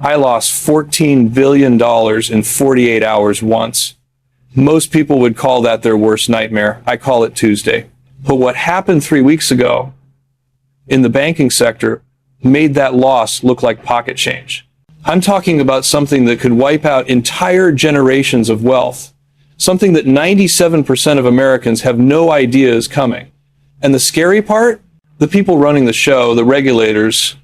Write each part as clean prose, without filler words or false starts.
I lost $14 billion in 48 hours once. Most people would call that their worst nightmare. I call it Tuesday. But what happened 3 weeks ago in the banking sector made that loss look like pocket change. I'm talking about something that could wipe out entire generations of wealth, something that 97% of Americans have no idea is coming. And the scary part, the people running the show, the regulators,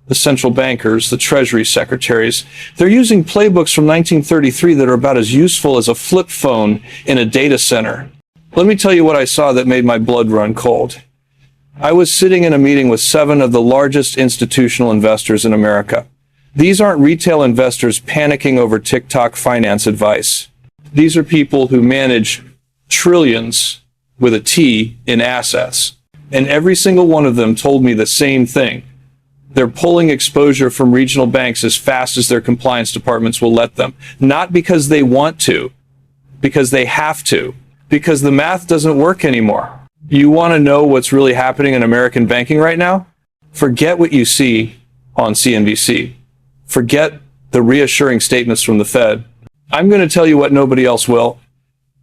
the central bankers, the treasury secretaries, they're using playbooks from 1933 that are about as useful as a flip phone in a data center. Let me tell you what I saw that made my blood run cold. I was sitting in a meeting with 7 of the largest institutional investors in America. These aren't retail investors panicking over TikTok finance advice. These are people who manage trillions with a T in assets. And every single one of them told me the same thing. They're pulling exposure from regional banks as fast as their compliance departments will let them. Not because they want to, because they have to, because the math doesn't work anymore. You want to know what's really happening in American banking right now? Forget what you see on CNBC. Forget the reassuring statements from the Fed. I'm going to tell you what nobody else will.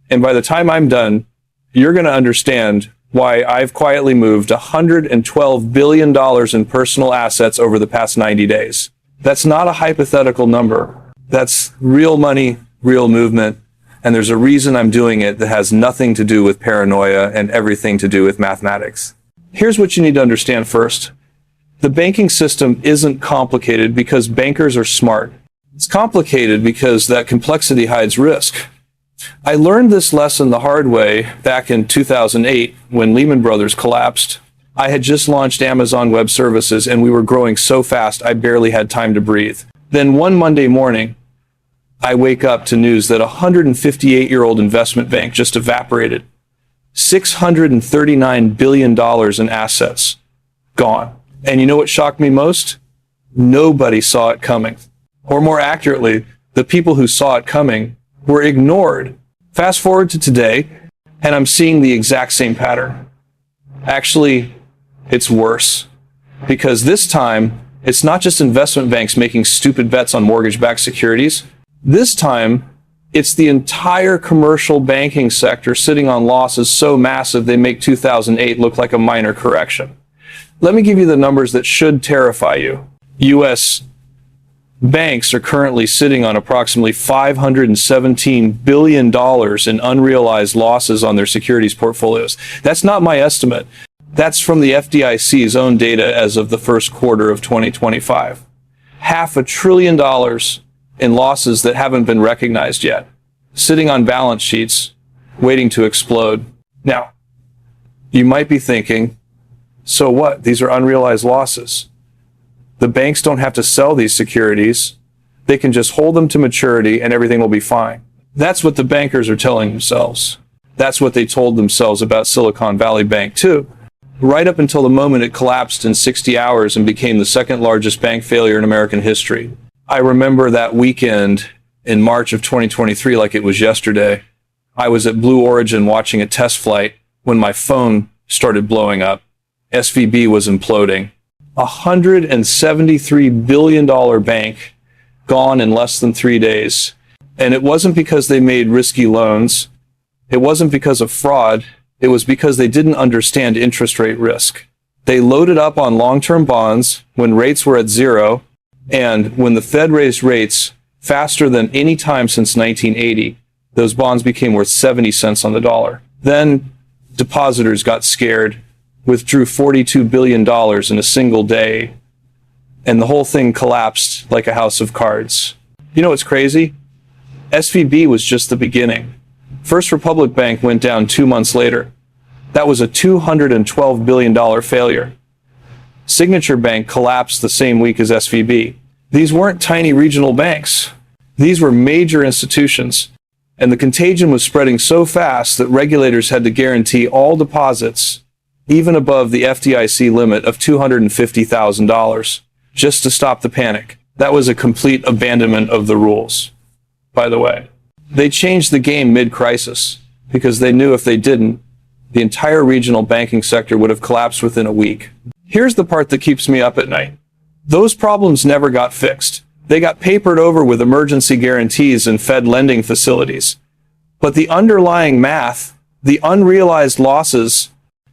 And by the time I'm done, you're going to understand why I've quietly moved $112 billion in personal assets over the past 90 days. That's not a hypothetical number. That's real money, real movement. And there's a reason I'm doing it that has nothing to do with paranoia and everything to do with mathematics. Here's what you need to understand first. The banking system isn't complicated because bankers are smart. It's complicated because that complexity hides risk. I learned this lesson the hard way back in 2008 when Lehman Brothers collapsed. I had just launched Amazon Web Services and we were growing so fast I barely had time to breathe. Then one Monday morning, I wake up to news that a 158-year-old investment bank just evaporated. $639 billion in assets gone. And you know what shocked me most? Nobody saw it coming. Or more accurately, the people who saw it coming were ignored. Fast forward to today, and I'm seeing the exact same pattern. Actually, it's worse. Because this time, it's not just investment banks making stupid bets on mortgage-backed securities. This time, it's the entire commercial banking sector sitting on losses so massive they make 2008 look like a minor correction. Let me give you the numbers that should terrify you. U.S. banks are currently sitting on approximately $517 billion in unrealized losses on their securities portfolios. That's not my estimate. That's from the FDIC's own data as of the first quarter of 2025. $500 billion in losses that haven't been recognized yet, sitting on balance sheets, waiting to explode. Now, you might be thinking, so what? These are unrealized losses. The banks don't have to sell these securities. They can just hold them to maturity and everything will be fine. That's what the bankers are telling themselves. That's what they told themselves about Silicon Valley Bank too. Right up until the moment it collapsed in 60 hours and became the second largest bank failure in American history. I remember that weekend in March of 2023 like it was yesterday. I was at Blue Origin watching a test flight when my phone started blowing up. SVB was imploding. $173 billion bank gone in less than 3 days. And it wasn't because they made risky loans. It wasn't because of fraud. It was because they didn't understand interest rate risk. They loaded up on long-term bonds when rates were at zero, and when the Fed raised rates faster than any time since 1980, those bonds became worth 70 cents on the dollar. Then depositors got scared, withdrew $42 billion in a single day, and the whole thing collapsed like a house of cards. You know what's crazy? SVB was just the beginning. First Republic Bank went down 2 months later. That was a $212 billion failure. Signature Bank collapsed the same week as SVB. These weren't tiny regional banks. These were major institutions. And the contagion was spreading so fast that regulators had to guarantee all deposits even above the FDIC limit of $250,000, just to stop the panic. That was a complete abandonment of the rules, by the way. They changed the game mid-crisis because they knew if they didn't, the entire regional banking sector would have collapsed within a week. Here's the part that keeps me up at night. Those problems never got fixed. They got papered over with emergency guarantees and Fed lending facilities. But the underlying math, the unrealized losses,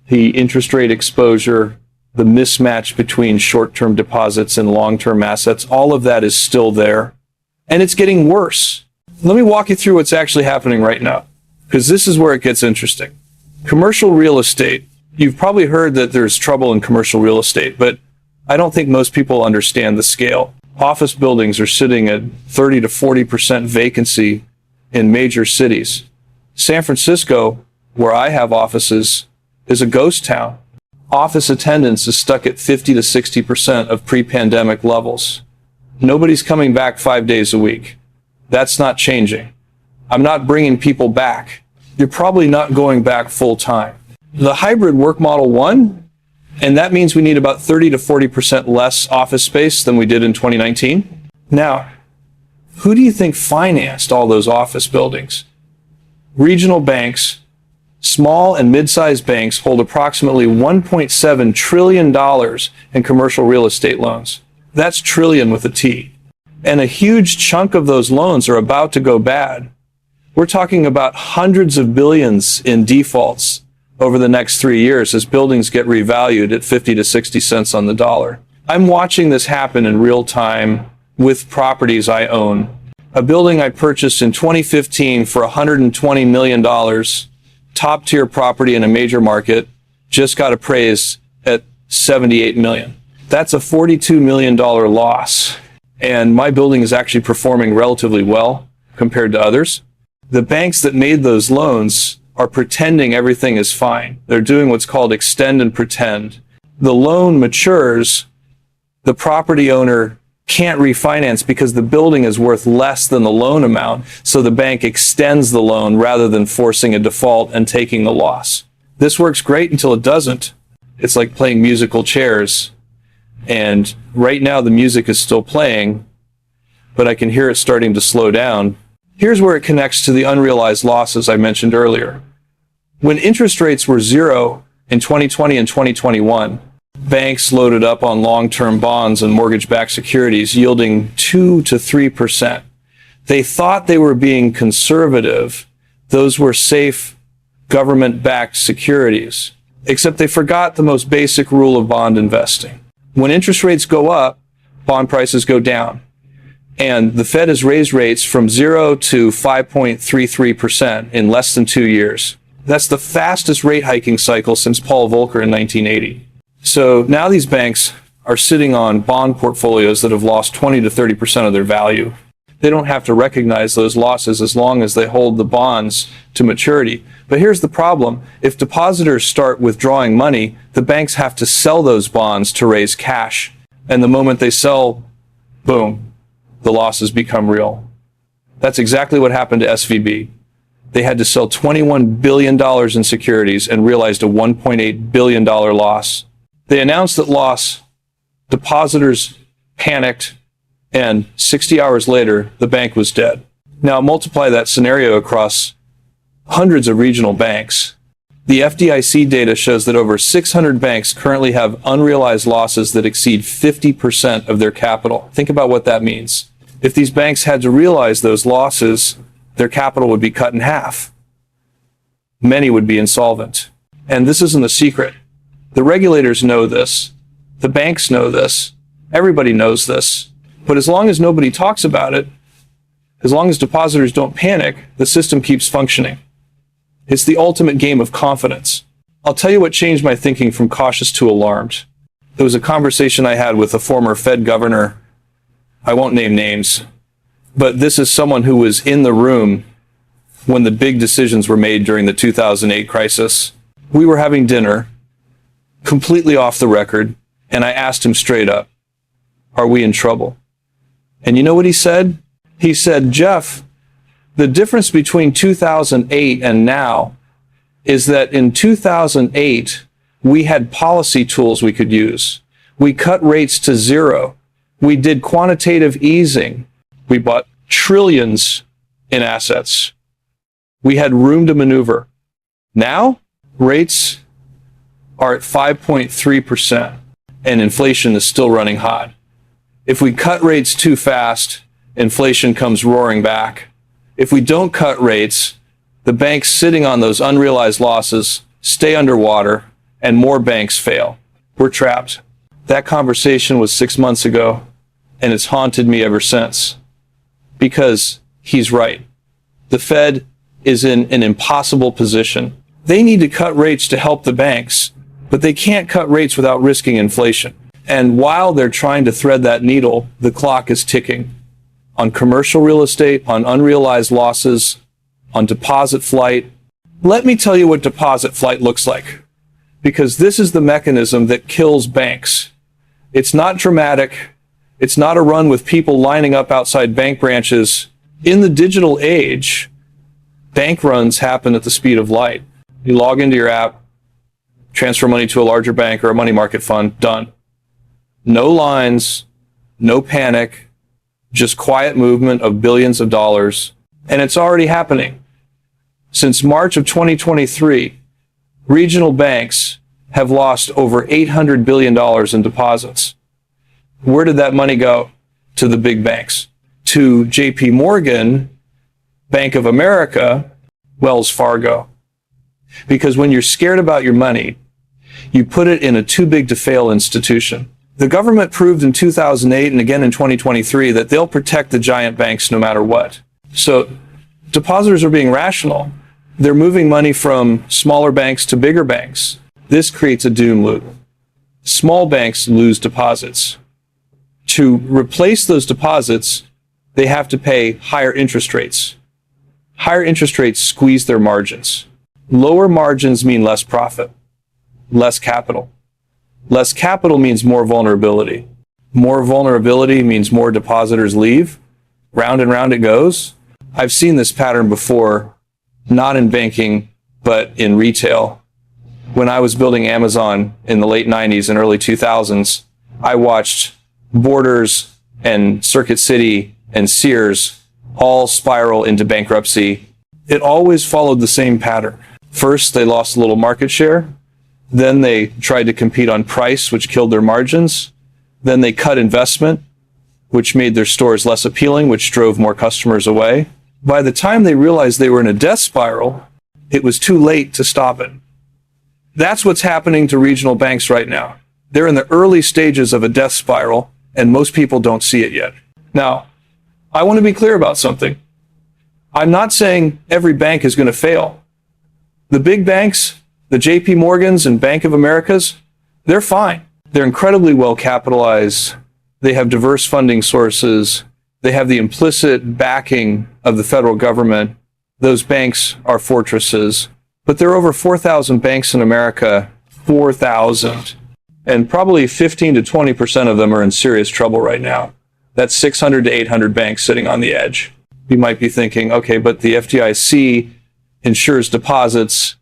the interest rate exposure, the mismatch between short-term deposits and long-term assets, all of that is still there. And it's getting worse. Let me walk you through what's actually happening right now, because this is where it gets interesting. Commercial real estate. You've probably heard that there's trouble in commercial real estate, but I don't think most people understand the scale. Office buildings are sitting at 30 to 40% vacancy in major cities. San Francisco, where I have offices, is a ghost town. Office attendance is stuck at 50 to 60% of pre-pandemic levels. Nobody's coming back 5 days a week. That's not changing. I'm not bringing people back. You're probably not going back full time. The hybrid work model won, and that means we need about 30 to 40% less office space than we did in 2019. Now, who do you think financed all those office buildings? Regional banks. Small and mid-sized banks hold approximately $1.7 trillion in commercial real estate loans. That's trillion with a T. And a huge chunk of those loans are about to go bad. We're talking about hundreds of billions in defaults over the next 3 years as buildings get revalued at 50 to 60 cents on the dollar. I'm watching this happen in real time with properties I own. A building I purchased in 2015 for $120 million, top tier property in a major market, just got appraised at $78 million. That's a $42 million loss. And my building is actually performing relatively well compared to others. The banks that made those loans are pretending everything is fine. They're doing what's called extend and pretend. The loan matures, the property owner can't refinance because the building is worth less than the loan amount, so the bank extends the loan rather than forcing a default and taking the loss. This works great until it doesn't. It's like playing musical chairs. And right now the music is still playing, but I can hear it starting to slow down. Here's where it connects to the unrealized losses I mentioned earlier. When interest rates were zero in 2020 and 2021, banks loaded up on long-term bonds and mortgage-backed securities yielding 2 to 3%. They thought they were being conservative. Those were safe government-backed securities. Except they forgot the most basic rule of bond investing. When interest rates go up, bond prices go down. And the Fed has raised rates from 0 to 5.33% in less than 2 years. That's the fastest rate hiking cycle since Paul Volcker in 1980. So now these banks are sitting on bond portfolios that have lost 20 to 30% of their value. They don't have to recognize those losses as long as they hold the bonds to maturity. But here's the problem. If depositors start withdrawing money, the banks have to sell those bonds to raise cash. And the moment they sell, boom, the losses become real. That's exactly what happened to SVB. They had to sell $21 billion in securities and realized a $1.8 billion loss. They announced that loss, depositors panicked, and 60 hours later, the bank was dead. Now multiply that scenario across hundreds of regional banks. The FDIC data shows that over 600 banks currently have unrealized losses that exceed 50% of their capital. Think about what that means. If these banks had to realize those losses, their capital would be cut in half. Many would be insolvent. And this isn't a secret. The regulators know this. The banks know this. Everybody knows this. But as long as nobody talks about it, as long as depositors don't panic, the system keeps functioning. It's the ultimate game of confidence. I'll tell you what changed my thinking from cautious to alarmed. There was a conversation I had with a former Fed governor. I won't name names, but this is someone who was in the room when the big decisions were made during the 2008 crisis. We were having dinner, completely off the record, and I asked him straight up, "Are we in trouble?" And you know what he said? He said, "Jeff, the difference between 2008 and now is that in 2008, we had policy tools we could use. We cut rates to zero. We did quantitative easing. We bought trillions in assets. We had room to maneuver. Now, rates are at 5.3%, and inflation is still running hot. If we cut rates too fast, inflation comes roaring back. If we don't cut rates, the banks sitting on those unrealized losses stay underwater and more banks fail. We're trapped. That conversation was 6 months ago, and it's haunted me ever since. Because he's right. The Fed is in an impossible position. They need to cut rates to help the banks, but they can't cut rates without risking inflation. And while they're trying to thread that needle, the clock is ticking. On commercial real estate, on unrealized losses, on deposit flight. Let me tell you what deposit flight looks like, because this is the mechanism that kills banks. It's not dramatic. It's not a run with people lining up outside bank branches. In the digital age, bank runs happen at the speed of light. You log into your app, transfer money to a larger bank or a money market fund, done. No lines, no panic, just quiet movement of billions of dollars. And it's already happening. Since March of 2023, regional banks have lost over $800 billion in deposits. Where did that money go? To the big banks. To JP Morgan, Bank of America, Wells Fargo. Because when you're scared about your money, you put it in a too big to fail institution. The government proved in 2008 and again in 2023 that they'll protect the giant banks no matter what. So depositors are being rational. They're moving money from smaller banks to bigger banks. This creates a doom loop. Small banks lose deposits. To replace those deposits, they have to pay higher interest rates. Higher interest rates squeeze their margins. Lower margins mean less profit, less capital. Less capital means more vulnerability. More vulnerability means more depositors leave. Round and round it goes. I've seen this pattern before, not in banking, but in retail. When I was building Amazon in the late 90s and early 2000s, I watched Borders and Circuit City and Sears all spiral into bankruptcy. It always followed the same pattern. First, they lost a little market share. Then they tried to compete on price, which killed their margins. Then they cut investment, which made their stores less appealing, which drove more customers away. By the time they realized they were in a death spiral, it was too late to stop it. That's what's happening to regional banks right now. They're in the early stages of a death spiral, and most people don't see it yet. Now, I want to be clear about something. I'm not saying every bank is going to fail. The big banks, the JP Morgans and Bank of Americas, they're fine. They're incredibly well capitalized. They have diverse funding sources. They have the implicit backing of the federal government. Those banks are fortresses. But there are over 4,000 banks in America, 4,000. And probably 15 to 20% of them are in serious trouble right now. That's 600 to 800 banks sitting on the edge. You might be thinking, okay, but the FDIC insures deposits.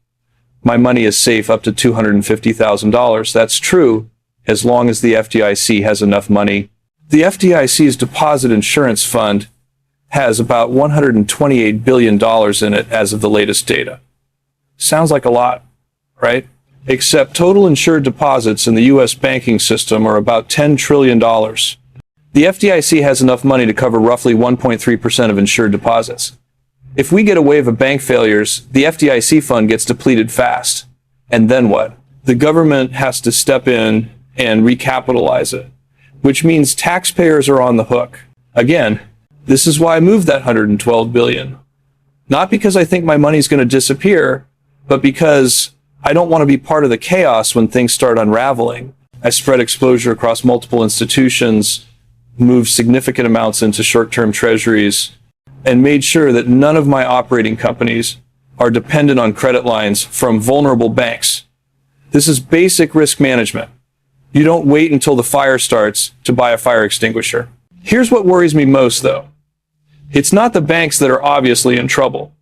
My money is safe up to $250,000. That's true, as long as the FDIC has enough money. The FDIC's deposit insurance fund has about $128 billion in it as of the latest data. Sounds like a lot, right? Except total insured deposits in the U.S. banking system are about $10 trillion. The FDIC has enough money to cover roughly 1.3% of insured deposits. If we get a wave of bank failures, the FDIC fund gets depleted fast. And then what? The government has to step in and recapitalize it, which means taxpayers are on the hook. Again, this is why I moved that $112 billion. Not because I think my money's going to disappear, but because I don't want to be part of the chaos when things start unraveling. I spread exposure across multiple institutions, moved significant amounts into short-term treasuries, and made sure that none of my operating companies are dependent on credit lines from vulnerable banks. This is basic risk management. You don't wait until the fire starts to buy a fire extinguisher. Here's what worries me most, though. It's not the banks that are obviously in trouble.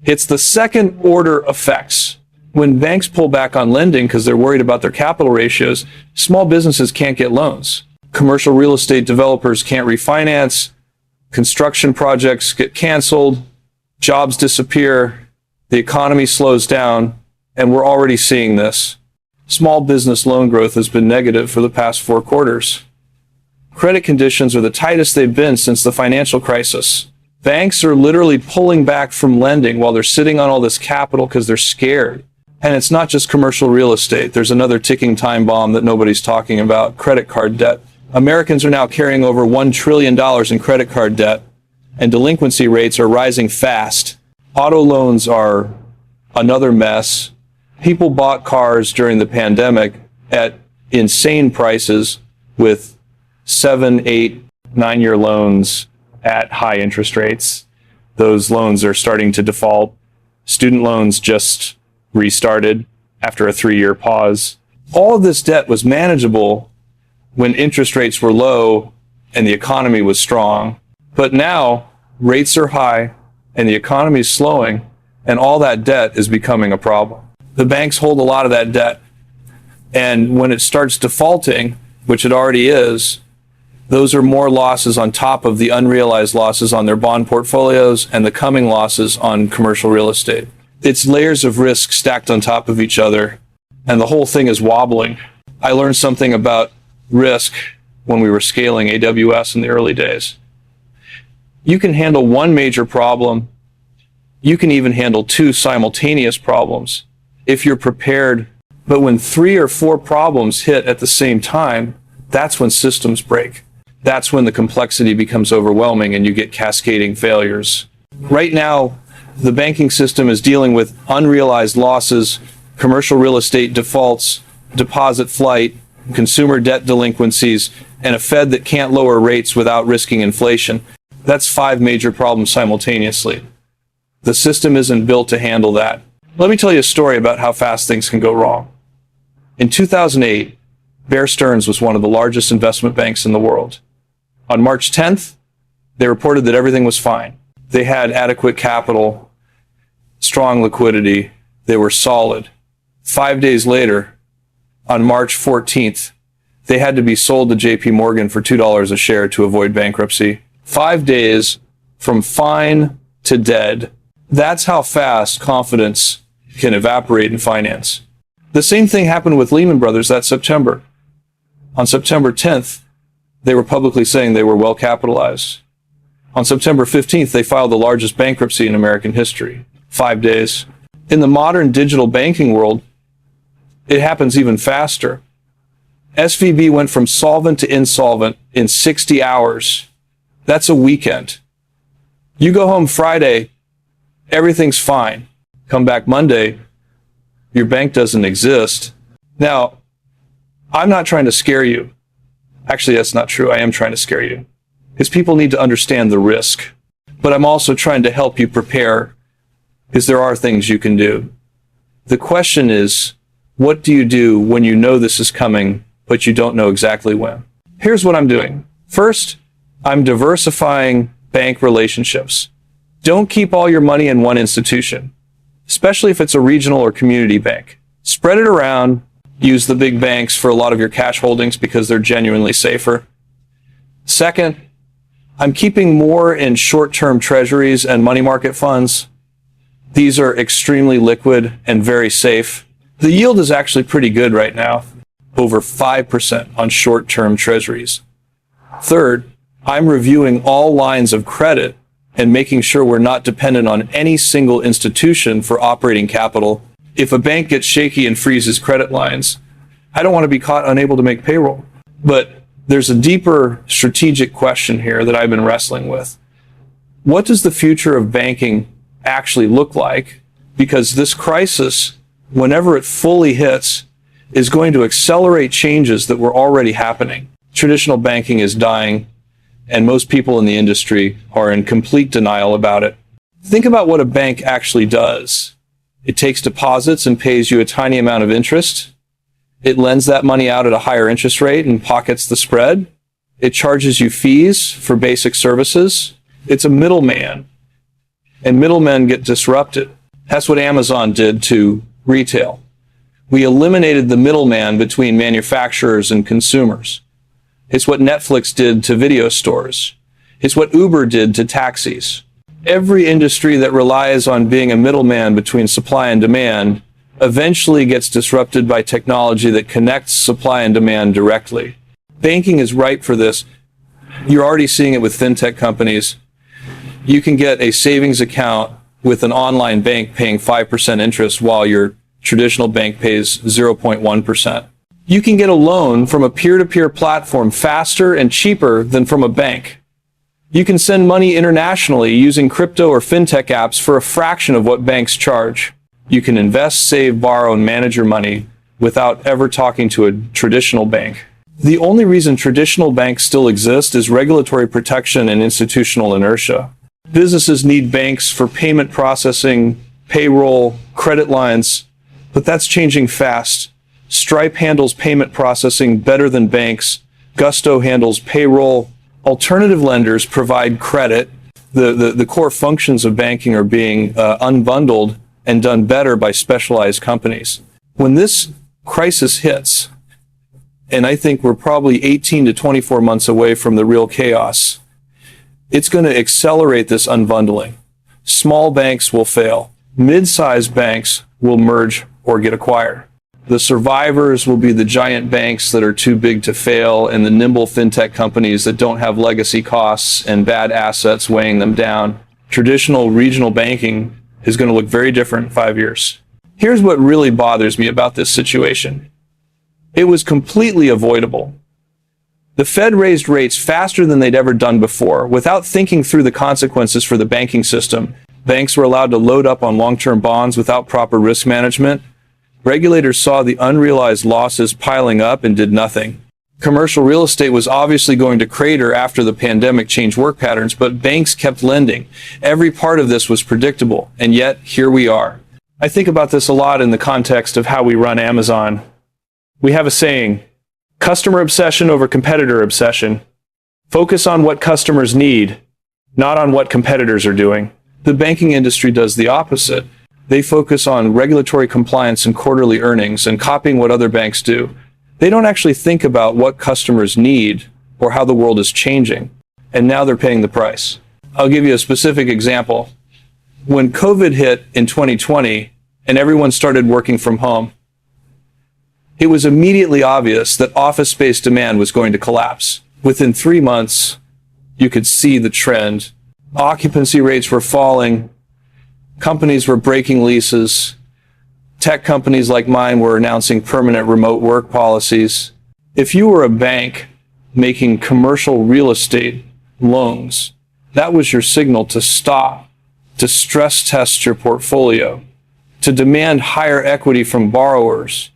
It's the second-order effects. When banks pull back on lending because they're worried about their capital ratios, small businesses can't get loans. Commercial real estate developers can't refinance. Construction projects get canceled, jobs disappear, the economy slows down, and we're already seeing this. Small business loan growth has been negative for the past 4 quarters. Credit conditions are the tightest they've been since the financial crisis. Banks are literally pulling back from lending while they're sitting on all this capital because they're scared. And it's not just commercial real estate. There's another ticking time bomb that nobody's talking about: credit card debt. Americans are now carrying over $1 trillion in credit card debt, and delinquency rates are rising fast. Auto loans are another mess. People bought cars during the pandemic at insane prices with 7, 8, 9-year loans at high interest rates. Those loans are starting to default. Student loans just restarted after a 3-year pause. All of this debt was manageable when interest rates were low and the economy was strong. But now rates are high and the economy is slowing, and all that debt is becoming a problem. The banks hold a lot of that debt, and when it starts defaulting, which it already is, those are more losses on top of the unrealized losses on their bond portfolios and the coming losses on commercial real estate. It's layers of risk stacked on top of each other, and the whole thing is wobbling. I learned something about risk when we were scaling AWS in the early days. You can handle one major problem. You can even handle 2 simultaneous problems if you're prepared. But when 3 or 4 problems hit at the same time, that's when systems break. That's when the complexity becomes overwhelming and you get cascading failures. Right now, the banking system is dealing with unrealized losses, commercial real estate defaults, deposit flight, consumer debt delinquencies, and a Fed that can't lower rates without risking inflation. That's 5 major problems simultaneously. The system isn't built to handle that. Let me tell you a story about how fast things can go wrong. In 2008, Bear Stearns was one of the largest investment banks in the world. On March 10th, they reported that everything was fine. They had adequate capital, strong liquidity, they were solid. 5 days later, on March 14th, they had to be sold to JP Morgan for $2 a share to avoid bankruptcy. 5 days from fine to dead. That's how fast confidence can evaporate in finance. The same thing happened with Lehman Brothers that September. On September 10th, they were publicly saying they were well capitalized. On September 15th, they filed the largest bankruptcy in American history. 5 days. In the modern digital banking world, it happens even faster. SVB went from solvent to insolvent in 60 hours. That's a weekend. You go home Friday, everything's fine. Come back Monday, your bank doesn't exist. Now, I'm not trying to scare you. Actually, that's not true. I am trying to scare you, because people need to understand the risk. But I'm also trying to help you prepare, because there are things you can do. The question is, what do you do when you know this is coming, but you don't know exactly when? Here's what I'm doing. First, I'm diversifying bank relationships. Don't keep all your money in one institution, especially if it's a regional or community bank. Spread it around. Use the big banks for a lot of your cash holdings because they're genuinely safer. Second, I'm keeping more in short-term treasuries and money market funds. These are extremely liquid and very safe. The yield is actually pretty good right now, over 5% on short-term treasuries. Third, I'm reviewing all lines of credit and making sure we're not dependent on any single institution for operating capital. If a bank gets shaky and freezes credit lines, I don't want to be caught unable to make payroll. But there's a deeper strategic question here that I've been wrestling with. What does the future of banking actually look like? Because this crisis, whenever it fully hits, is going to accelerate changes that were already happening. Traditional banking is dying, and most people in the industry are in complete denial about it. Think about what a bank actually does. It takes deposits and pays you a tiny amount of interest. It lends that money out at a higher interest rate and pockets the spread. It charges you fees for basic services. It's a middleman, and middlemen get disrupted. That's what Amazon did to retail. We eliminated the middleman between manufacturers and consumers. It's what Netflix did to video stores. It's what Uber did to taxis. Every industry that relies on being a middleman between supply and demand eventually gets disrupted by technology that connects supply and demand directly. Banking is ripe for this You're already seeing it with fintech companies. You can get a savings account with an online bank paying 5% interest while your traditional bank pays 0.1%. You can get a loan from a peer-to-peer platform faster and cheaper than from a bank. You can send money internationally using crypto or fintech apps for a fraction of what banks charge. You can invest, save, borrow, and manage your money without ever talking to a traditional bank. The only reason traditional banks still exist is regulatory protection and institutional inertia. Businesses need banks for payment processing, payroll, credit lines, but that's changing fast. Stripe handles payment processing better than banks. Gusto handles payroll. Alternative lenders provide credit. The core functions of banking are being unbundled and done better by specialized companies. When this crisis hits, and I think we're probably 18 to 24 months away from the real chaos, it's going to accelerate this unbundling. Small banks will fail. Mid-sized banks will merge or get acquired. The survivors will be the giant banks that are too big to fail and the nimble fintech companies that don't have legacy costs and bad assets weighing them down. Traditional regional banking is going to look very different in 5 years. Here's what really bothers me about this situation. It was completely avoidable. The Fed raised rates faster than they'd ever done before without thinking through the consequences for the banking system. Banks were allowed to load up on long-term bonds without proper risk management. Regulators saw the unrealized losses piling up and did nothing. Commercial real estate was obviously going to crater after the pandemic changed work patterns, but banks kept lending. Every part of this was predictable, and yet here we are. I think about this a lot in the context of how we run Amazon. We have a saying, customer obsession over competitor obsession. Focus on what customers need, not on what competitors are doing. The banking industry does the opposite. They focus on regulatory compliance and quarterly earnings and copying what other banks do. They don't actually think about what customers need or how the world is changing. And now they're paying the price. I'll give you a specific example. When COVID hit in 2020 and everyone started working from home, it was immediately obvious that office space demand was going to collapse. Within 3 months, you could see the trend. Occupancy rates were falling. Companies were breaking leases. Tech companies like mine were announcing permanent remote work policies. If you were a bank making commercial real estate loans, that was your signal to stop, to stress test your portfolio, to demand higher equity from borrowers,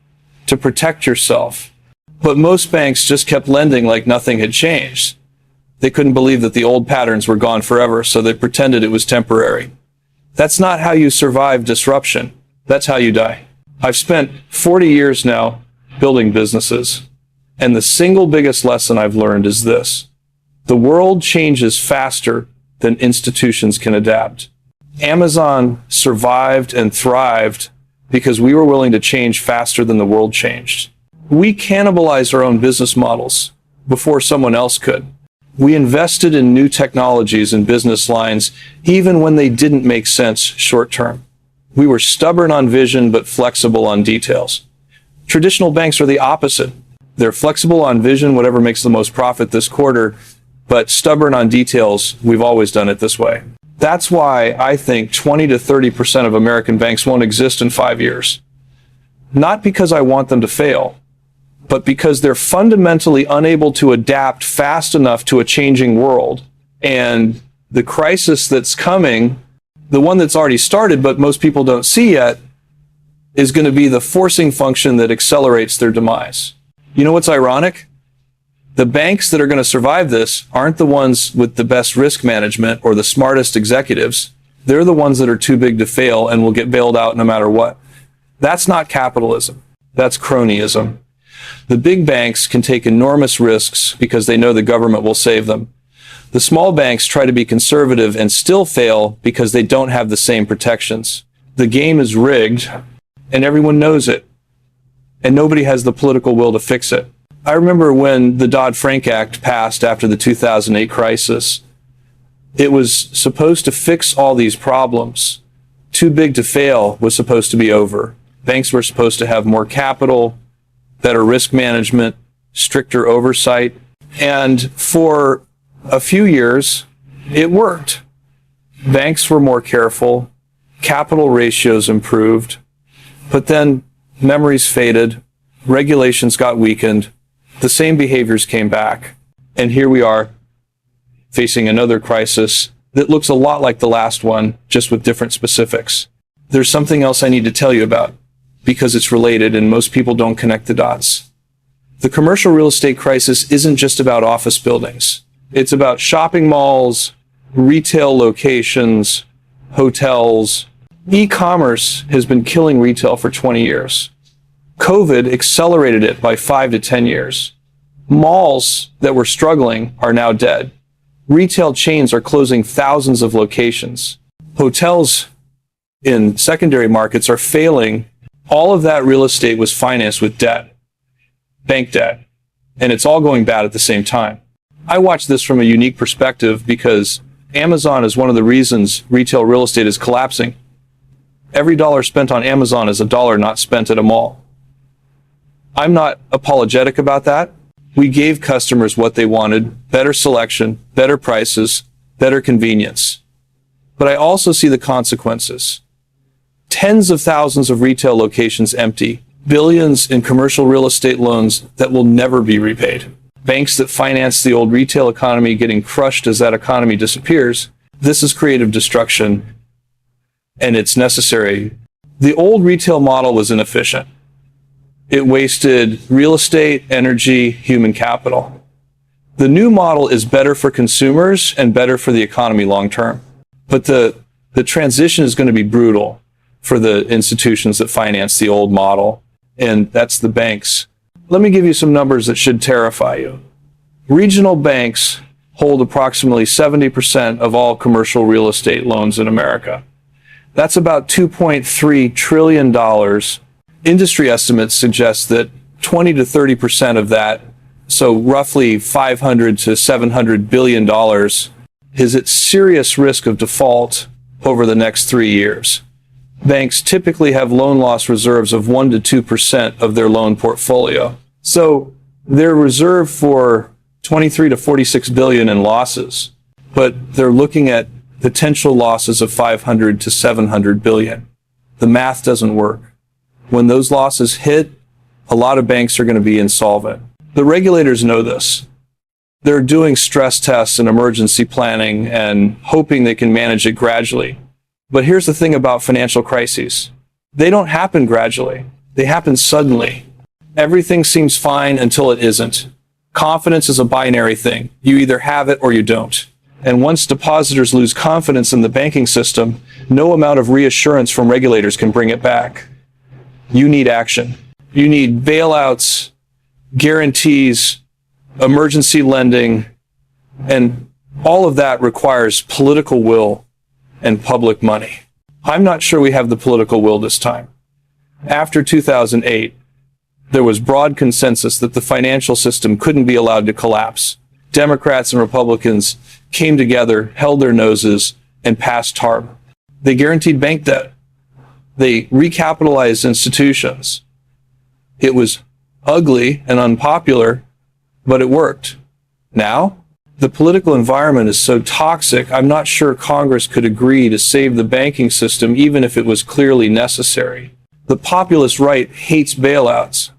to protect yourself. But most banks just kept lending like nothing had changed. They couldn't believe that the old patterns were gone forever, so they pretended it was temporary. That's not how you survive disruption. That's how you die. I've spent 40 years now building businesses, and the single biggest lesson I've learned is this. The world changes faster than institutions can adapt. Amazon survived and thrived because we were willing to change faster than the world changed. We cannibalized our own business models before someone else could. We invested in new technologies and business lines even when they didn't make sense short term. We were stubborn on vision but flexible on details. Traditional banks are the opposite. They're flexible on vision, whatever makes the most profit this quarter, but stubborn on details. We've always done it this way. That's why I think 20 to 30% of American banks won't exist in 5 years. Not because I want them to fail, but because they're fundamentally unable to adapt fast enough to a changing world. And the crisis that's coming, the one that's already started but most people don't see yet, is going to be the forcing function that accelerates their demise. You know what's ironic? The banks that are going to survive this aren't the ones with the best risk management or the smartest executives. They're the ones that are too big to fail and will get bailed out no matter what. That's not capitalism. That's cronyism. The big banks can take enormous risks because they know the government will save them. The small banks try to be conservative and still fail because they don't have the same protections. The game is rigged, and everyone knows it, and nobody has the political will to fix it. I remember when the Dodd-Frank Act passed after the 2008 crisis. It was supposed to fix all these problems. Too big to fail was supposed to be over. Banks were supposed to have more capital, better risk management, stricter oversight. And for a few years, it worked. Banks were more careful, capital ratios improved, but then memories faded, regulations got weakened, the same behaviors came back, and here we are facing another crisis that looks a lot like the last one, just with different specifics. There's something else I need to tell you about, because it's related and most people don't connect the dots. The commercial real estate crisis isn't just about office buildings. It's about shopping malls, retail locations, hotels. E-commerce has been killing retail for 20 years. COVID accelerated it by 5 to 10 years. Malls that were struggling are now dead. Retail chains are closing thousands of locations. Hotels in secondary markets are failing. All of that real estate was financed with debt, bank debt, and it's all going bad at the same time. I watch this from a unique perspective because Amazon is one of the reasons retail real estate is collapsing. Every dollar spent on Amazon is a dollar not spent at a mall. I'm not apologetic about that. We gave customers what they wanted: better selection, better prices, better convenience. But I also see the consequences. Tens of thousands of retail locations empty, billions in commercial real estate loans that will never be repaid. Banks that finance the old retail economy getting crushed as that economy disappears. This is creative destruction, and it's necessary. The old retail model was inefficient. It wasted real estate, energy, human capital. The new model is better for consumers and better for the economy long term. But the transition is going to be brutal for the institutions that finance the old model, and that's the banks. Let me give you some numbers that should terrify you. Regional banks hold approximately 70% of all commercial real estate loans in America. That's about $2.3 trillion. Industry estimates suggest that 20 to 30% of that, so roughly $500 to $700 billion, is at serious risk of default over the next 3 years. Banks typically have loan loss reserves of 1 to 2% of their loan portfolio. So they're reserved for 23 to 46 billion in losses, but they're looking at potential losses of 500 to 700 billion. The math doesn't work. When those losses hit, a lot of banks are going to be insolvent. The regulators know this. They're doing stress tests and emergency planning and hoping they can manage it gradually. But here's the thing about financial crises. They don't happen gradually. They happen suddenly. Everything seems fine until it isn't. Confidence is a binary thing. You either have it or you don't. And once depositors lose confidence in the banking system, no amount of reassurance from regulators can bring it back. You need action. You need bailouts, guarantees, emergency lending, and all of that requires political will and public money. I'm not sure we have the political will this time. After 2008, there was broad consensus that the financial system couldn't be allowed to collapse. Democrats and Republicans came together, held their noses, and passed TARP. They guaranteed bank debt. They recapitalized institutions. It was ugly and unpopular, but it worked. Now, the political environment is so toxic, I'm not sure Congress could agree to save the banking system even if it was clearly necessary. The populist right hates bailouts.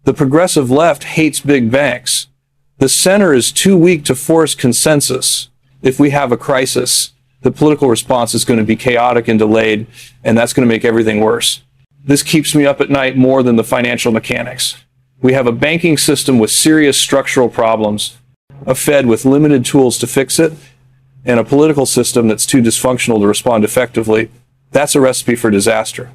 The progressive left hates big banks. The center is too weak to force consensus. If we have a crisis, the political response is going to be chaotic and delayed, and that's going to make everything worse. This keeps me up at night more than the financial mechanics. We have a banking system with serious structural problems, a Fed with limited tools to fix it, and a political system that's too dysfunctional to respond effectively. That's a recipe for disaster.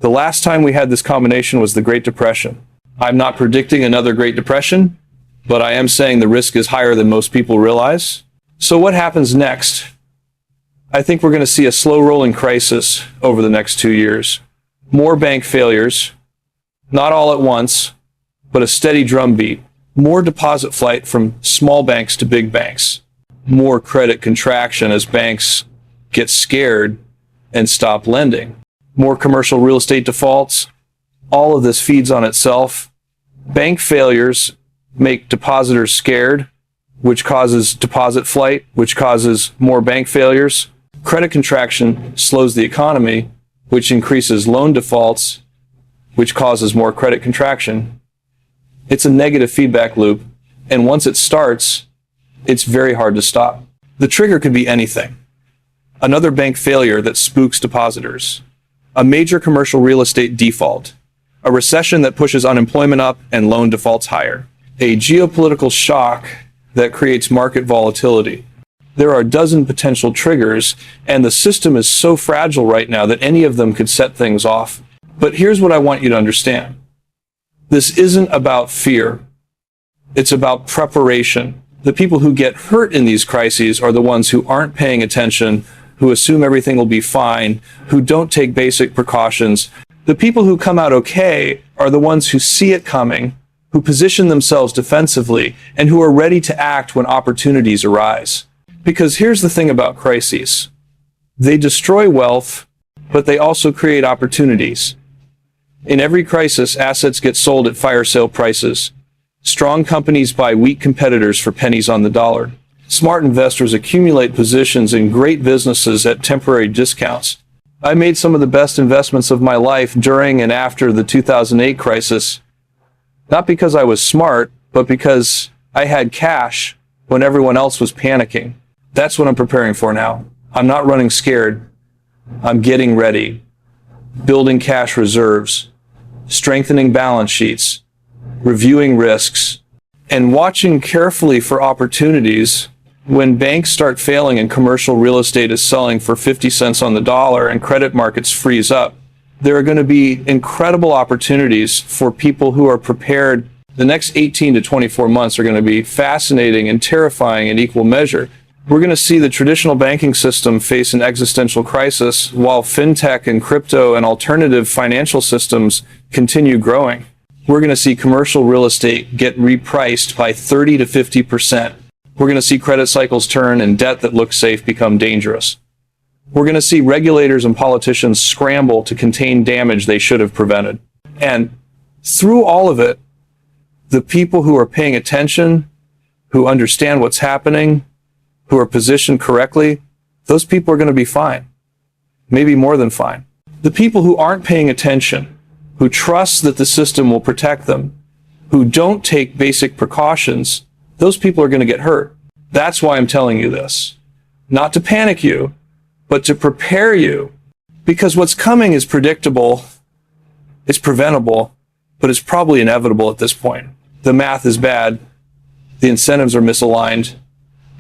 The last time we had this combination was the Great Depression. I'm not predicting another Great Depression, but I am saying the risk is higher than most people realize. So what happens next? I think we're going to see a slow-rolling crisis over the next 2 years. More bank failures, not all at once, but a steady drumbeat. More deposit flight from small banks to big banks. More credit contraction as banks get scared and stop lending. More commercial real estate defaults. All of this feeds on itself. Bank failures make depositors scared. which causes deposit flight, which causes more bank failures. Credit contraction slows the economy, which increases loan defaults, which causes more credit contraction. It's a negative feedback loop, and once it starts, it's very hard to stop. The trigger could be anything. Another bank failure that spooks depositors, a major commercial real estate default, a recession that pushes unemployment up and loan defaults higher, a geopolitical shock that creates market volatility. There are a dozen potential triggers, and the system is so fragile right now that any of them could set things off. But here's what I want you to understand. This isn't about fear. It's about preparation. The people who get hurt in these crises are the ones who aren't paying attention, who assume everything will be fine, who don't take basic precautions. The people who come out okay are the ones who see it coming, who position themselves defensively, and who are ready to act when opportunities arise. Because here's the thing about crises. They destroy wealth, but they also create opportunities. In every crisis, assets get sold at fire sale prices. Strong companies buy weak competitors for pennies on the dollar. Smart investors accumulate positions in great businesses at temporary discounts. I made some of the best investments of my life during and after the 2008 crisis, not because I was smart, but because I had cash when everyone else was panicking. That's what I'm preparing for now. I'm not running scared. I'm getting ready, building cash reserves, strengthening balance sheets, reviewing risks, and watching carefully for opportunities. When banks start failing and commercial real estate is selling for 50 cents on the dollar and credit markets freeze up, there are going to be incredible opportunities for people who are prepared. The next 18 to 24 months are going to be fascinating and terrifying in equal measure. We're going to see the traditional banking system face an existential crisis while fintech and crypto and alternative financial systems continue growing. We're going to see commercial real estate get repriced by 30 to 50%. We're going to see credit cycles turn and debt that looks safe become dangerous. We're going to see regulators and politicians scramble to contain damage they should have prevented. And through all of it, the people who are paying attention, who understand what's happening, who are positioned correctly, those people are going to be fine. Maybe more than fine. The people who aren't paying attention, who trust that the system will protect them, who don't take basic precautions, those people are going to get hurt. That's why I'm telling you this. Not to panic you, but to prepare you. Because what's coming is predictable, it's preventable, but it's probably inevitable at this point. The math is bad, the incentives are misaligned,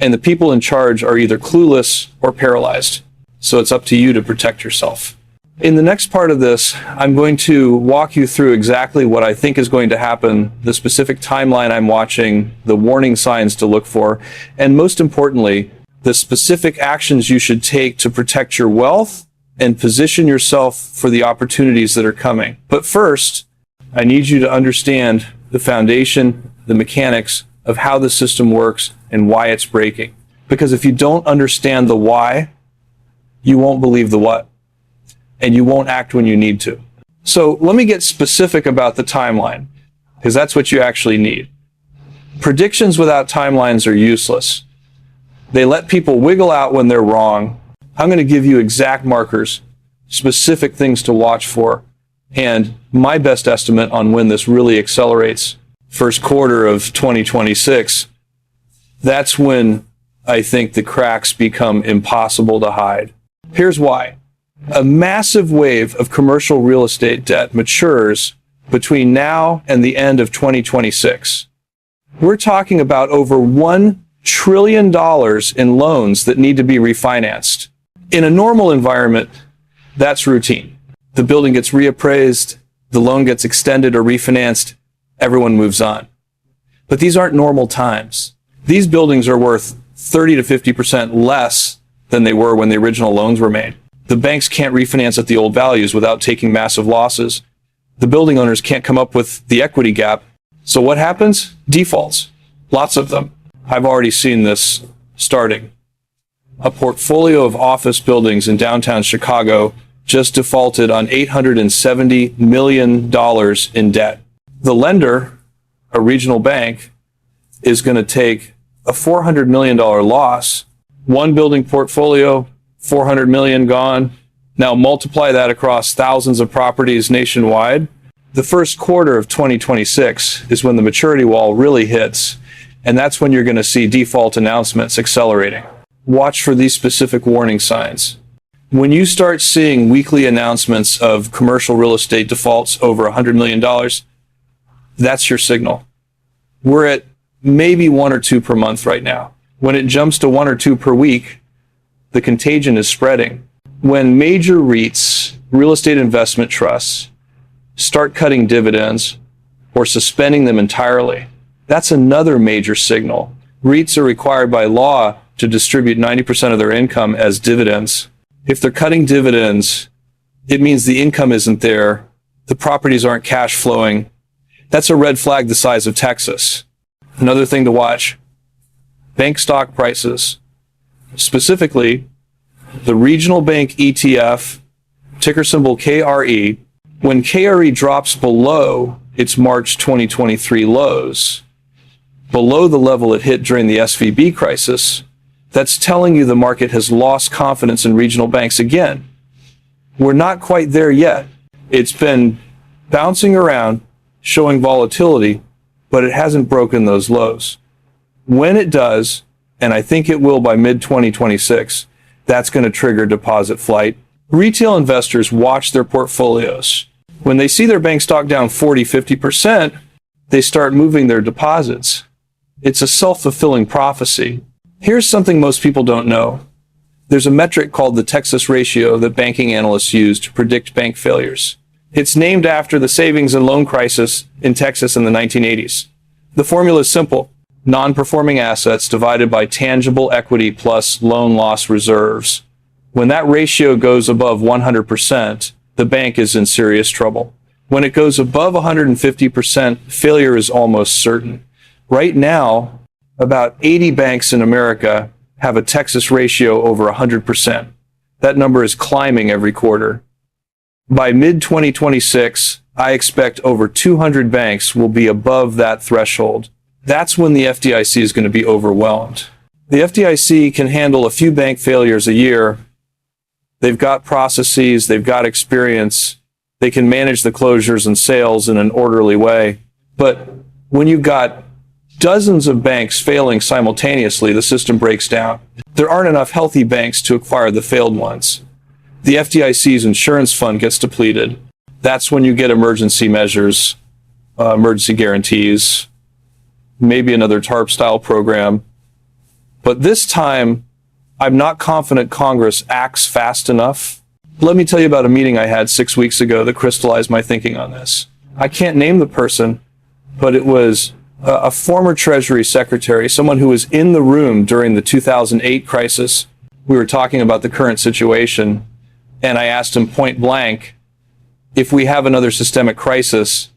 and the people in charge are either clueless or paralyzed. So it's up to you to protect yourself. In the next part of this, I'm going to walk you through exactly what I think is going to happen, the specific timeline I'm watching, the warning signs to look for, and most importantly, the specific actions you should take to protect your wealth and position yourself for the opportunities that are coming. But first, I need you to understand the foundation, the mechanics of how the system works and why it's breaking. Because if you don't understand the why, you won't believe the what. And you won't act when you need to. So let me get specific about the timeline, because that's what you actually need. Predictions without timelines are useless. They let people wiggle out when they're wrong. I'm going to give you exact markers, specific things to watch for, and my best estimate on when this really accelerates. First quarter of 2026. That's when I think the cracks become impossible to hide. Here's why. A massive wave of commercial real estate debt matures between now and the end of 2026. We're talking about over $1 trillion in loans that need to be refinanced. In a normal environment, that's routine. The building gets reappraised, the loan gets extended or refinanced, everyone moves on. But these aren't normal times. These buildings are worth 30 to 50% less than they were when the original loans were made. The banks can't refinance at the old values without taking massive losses. The building owners can't come up with the equity gap. So what happens? Defaults. Lots of them. I've already seen this starting. A portfolio of office buildings in downtown Chicago just defaulted on $870 million in debt. The lender, a regional bank, is going to take a $400 million loss. One building portfolio, 400 million gone. Now multiply that across thousands of properties nationwide. The first quarter of 2026 is when the maturity wall really hits, and that's when you're going to see default announcements accelerating. Watch for these specific warning signs. When you start seeing weekly announcements of commercial real estate defaults over $100 million, that's your signal. We're at maybe 1 or 2 per month right now. When it jumps to 1 or 2 per week, the contagion is spreading. When major REITs, real estate investment trusts, start cutting dividends or suspending them entirely, that's another major signal. REITs are required by law to distribute 90% of their income as dividends. If they're cutting dividends, it means the income isn't there, the properties aren't cash flowing. That's a red flag the size of Texas. Another thing to watch, bank stock prices, specifically the regional bank ETF, ticker symbol KRE. When KRE drops below its March 2023 lows, below the level it hit during the SVB crisis, that's telling you the market has lost confidence in regional banks again. We're not quite there yet. It's been bouncing around, showing volatility, but it hasn't broken those lows. When it does, and I think it will by mid-2026, that's going to trigger deposit flight. Retail investors watch their portfolios. When they see their bank stock down 40, 50%, they start moving their deposits. It's a self-fulfilling prophecy. Here's something most people don't know. There's a metric called the Texas ratio that banking analysts use to predict bank failures. It's named after the savings and loan crisis in Texas in the 1980s. The formula is simple. Non-performing assets divided by tangible equity plus loan loss reserves. When that ratio goes above 100%, the bank is in serious trouble. When it goes above 150%, failure is almost certain. Right now, about 80 banks in America have a Texas ratio over 100%. That number is climbing every quarter. By mid-2026, I expect over 200 banks will be above that threshold. That's when the FDIC is going to be overwhelmed. The FDIC can handle a few bank failures a year. They've got processes, they've got experience, they can manage the closures and sales in an orderly way. But when you've got dozens of banks failing simultaneously, the system breaks down. There aren't enough healthy banks to acquire the failed ones. The FDIC's insurance fund gets depleted. That's when you get emergency measures, emergency guarantees, maybe another TARP-style program. But this time, I'm not confident Congress acts fast enough. Let me tell you about a meeting I had 6 weeks ago that crystallized my thinking on this. I can't name the person, but it was a former Treasury Secretary, someone who was in the room during the 2008 crisis. We were talking about the current situation, and I asked him point blank, if we have another systemic crisis,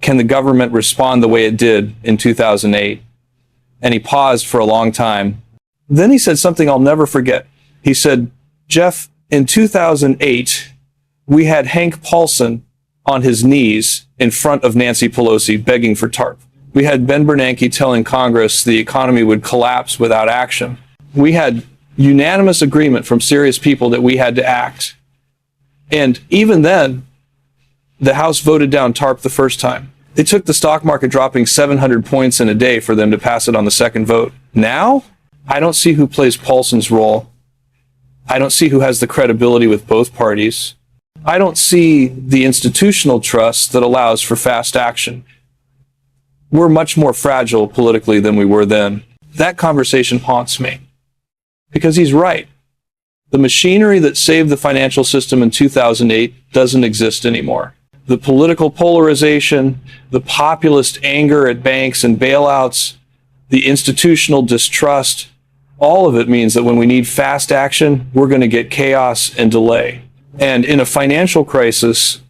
can the government respond the way it did in 2008? And he paused for a long time. Then he said something I'll never forget. He said, Jeff, in 2008, we had Hank Paulson on his knees in front of Nancy Pelosi begging for TARP. We had Ben Bernanke telling Congress the economy would collapse without action. We had unanimous agreement from serious people that we had to act. And even then, the House voted down TARP the first time. It took the stock market dropping 700 points in a day for them to pass it on the second vote. Now, I don't see who plays Paulson's role. I don't see who has the credibility with both parties. I don't see the institutional trust that allows for fast action. We're much more fragile politically than we were then. That conversation haunts me. Because he's right. The machinery that saved the financial system in 2008 doesn't exist anymore. The political polarization, the populist anger at banks and bailouts, the institutional distrust, all of it means that when we need fast action, we're going to get chaos and delay. And in a financial crisis,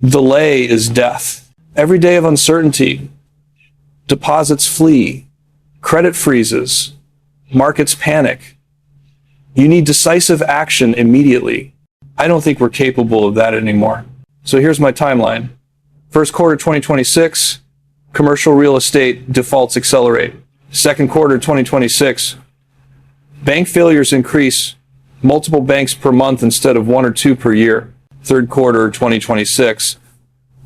delay is death. Every day of uncertainty, deposits flee, credit freezes, markets panic. You need decisive action immediately. I don't think we're capable of that anymore. So here's my timeline. First quarter 2026, commercial real estate defaults accelerate. Second quarter 2026, bank failures increase, multiple banks per month instead of one or two per year. Third quarter 2026,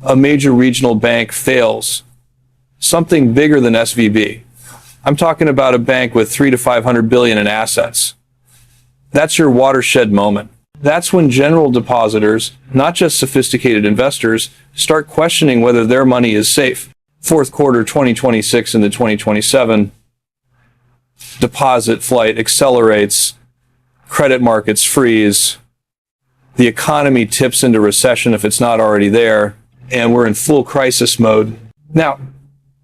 a major regional bank fails, something bigger than SVB. I'm talking about a bank with 300 to 500 billion in assets. That's your watershed moment. That's when general depositors, not just sophisticated investors, start questioning whether their money is safe. Fourth quarter 2026 into 2027, deposit flight accelerates, credit markets freeze, the economy tips into recession if it's not already there, and we're in full crisis mode. Now,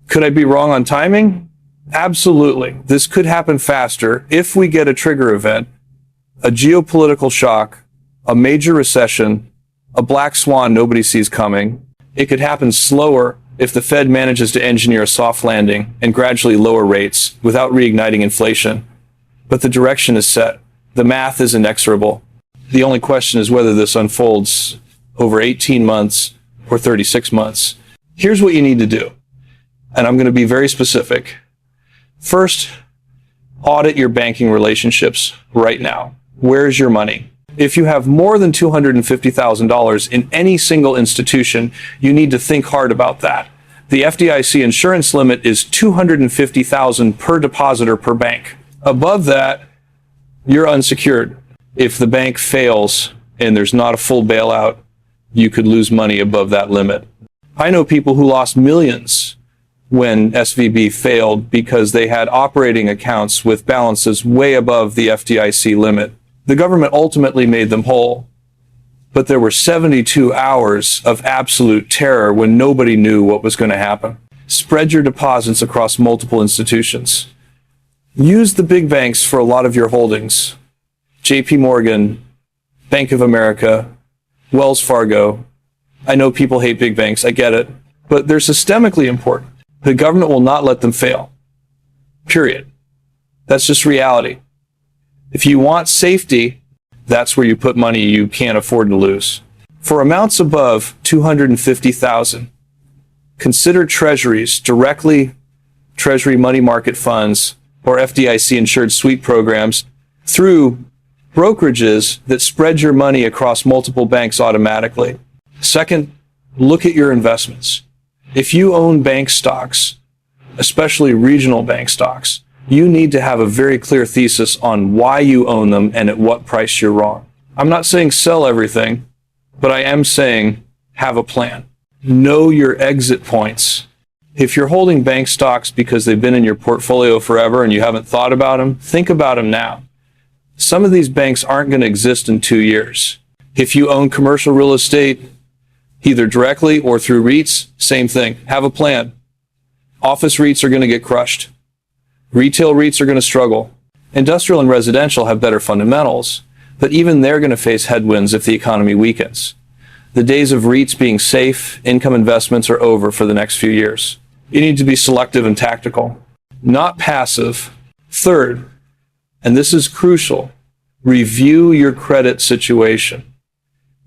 could I be wrong on timing? Absolutely. This could happen faster if we get a trigger event, a geopolitical shock, a major recession, a black swan nobody sees coming. It could happen slower if the Fed manages to engineer a soft landing and gradually lower rates without reigniting inflation. But the direction is set. The math is inexorable. The only question is whether this unfolds over 18 months or 36 months. Here's what you need to do, and I'm going to be very specific. First, audit your banking relationships right now. Where's your money? If you have more than $250,000 in any single institution, you need to think hard about that. The FDIC insurance limit is $250,000 per depositor per bank. Above that, you're unsecured. If the bank fails and there's not a full bailout, you could lose money above that limit. I know people who lost millions when SVB failed because they had operating accounts with balances way above the FDIC limit. The government ultimately made them whole, but there were 72 hours of absolute terror when nobody knew what was going to happen. Spread your deposits across multiple institutions. Use the big banks for a lot of your holdings. JP Morgan, Bank of America, Wells Fargo. I know people hate big banks, I get it, but they're systemically important. The government will not let them fail. Period. That's just reality. If you want safety, that's where you put money you can't afford to lose. For amounts above $250,000, consider treasuries, directly treasury money market funds, or FDIC insured sweep programs through brokerages that spread your money across multiple banks automatically. Second, look at your investments. If you own bank stocks, especially regional bank stocks, you need to have a very clear thesis on why you own them and at what price you're wrong. I'm not saying sell everything, but I am saying have a plan. Know your exit points. If you're holding bank stocks because they've been in your portfolio forever and you haven't thought about them, think about them now. Some of these banks aren't going to exist in 2 years. If you own commercial real estate, either directly or through REITs, same thing. Have a plan. Office REITs are going to get crushed. Retail REITs are going to struggle. Industrial and residential have better fundamentals, but even they're going to face headwinds if the economy weakens. The days of REITs being safe income investments are over for the next few years. You need to be selective and tactical, not passive. Third, and this is crucial, review your credit situation.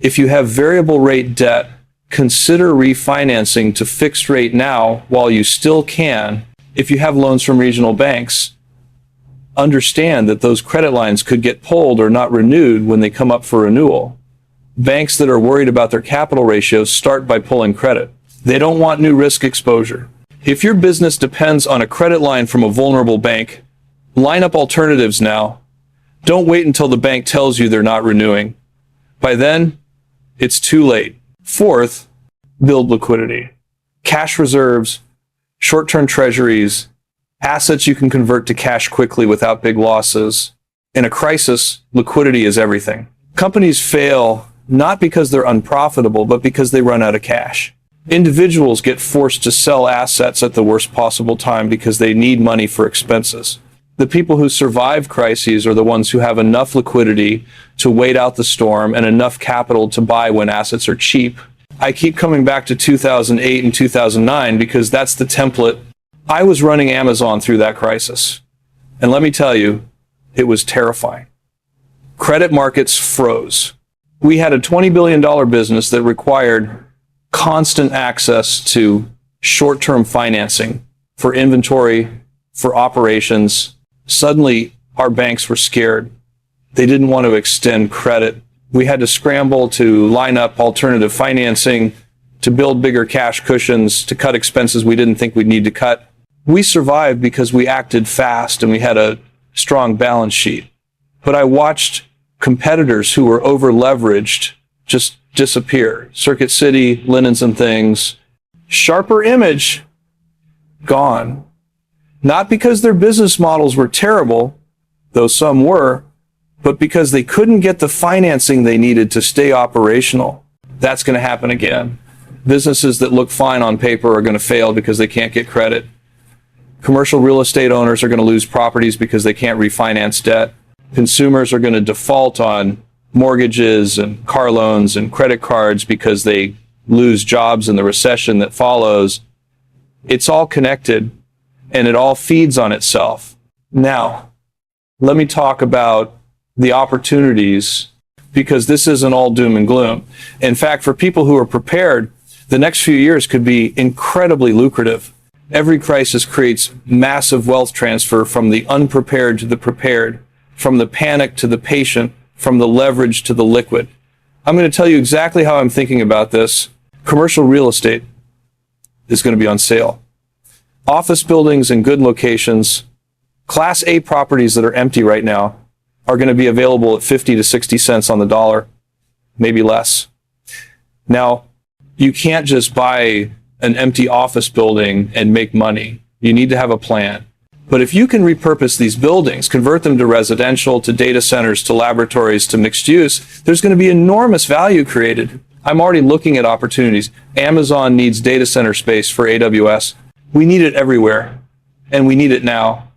If you have variable rate debt, consider refinancing to fixed rate now while you still can. If you have loans from regional banks, understand that those credit lines could get pulled or not renewed when they come up for renewal. Banks that are worried about their capital ratios start by pulling credit. They don't want new risk exposure. If your business depends on a credit line from a vulnerable bank, line up alternatives now. Don't wait until the bank tells you they're not renewing. By then, it's too late. Fourth, build liquidity. Cash reserves, short-term treasuries, assets you can convert to cash quickly without big losses. In a crisis, liquidity is everything. Companies fail not because they're unprofitable, but because they run out of cash. Individuals get forced to sell assets at the worst possible time because they need money for expenses. The people who survive crises are the ones who have enough liquidity to wait out the storm and enough capital to buy when assets are cheap. I keep coming back to 2008 and 2009 because that's the template. I was running Amazon through that crisis. And let me tell you, it was terrifying. Credit markets froze. We had a $20 billion business that required constant access to short-term financing for inventory, for operations. Suddenly, our banks were scared. They didn't want to extend credit. We had to scramble to line up alternative financing, to build bigger cash cushions, to cut expenses we didn't think we'd need to cut. We survived because we acted fast and we had a strong balance sheet. But I watched competitors who were over-leveraged just disappear. Circuit City, Linens and Things, Sharper Image, gone. Not because their business models were terrible, though some were, but because they couldn't get the financing they needed to stay operational. That's going to happen again. Businesses that look fine on paper are going to fail because they can't get credit. Commercial real estate owners are going to lose properties because they can't refinance debt. Consumers are going to default on mortgages and car loans and credit cards because they lose jobs in the recession that follows. It's all connected and it all feeds on itself. Now, let me talk about the opportunities, because this isn't all doom and gloom. In fact, for people who are prepared, the next few years could be incredibly lucrative. Every crisis creates massive wealth transfer from the unprepared to the prepared, from the panic to the patient, from the leverage to the liquid. I'm going to tell you exactly how I'm thinking about this. Commercial real estate is going to be on sale. Office buildings in good locations, Class A properties that are empty right now, are going to be available at 50 to 60 cents on the dollar, maybe less. Now, you can't just buy an empty office building and make money. You need to have a plan. But if you can repurpose these buildings, convert them to residential, to data centers, to laboratories, to mixed use, there's going to be enormous value created. I'm already looking at opportunities. Amazon needs data center space for AWS. We need it everywhere, and we need it now.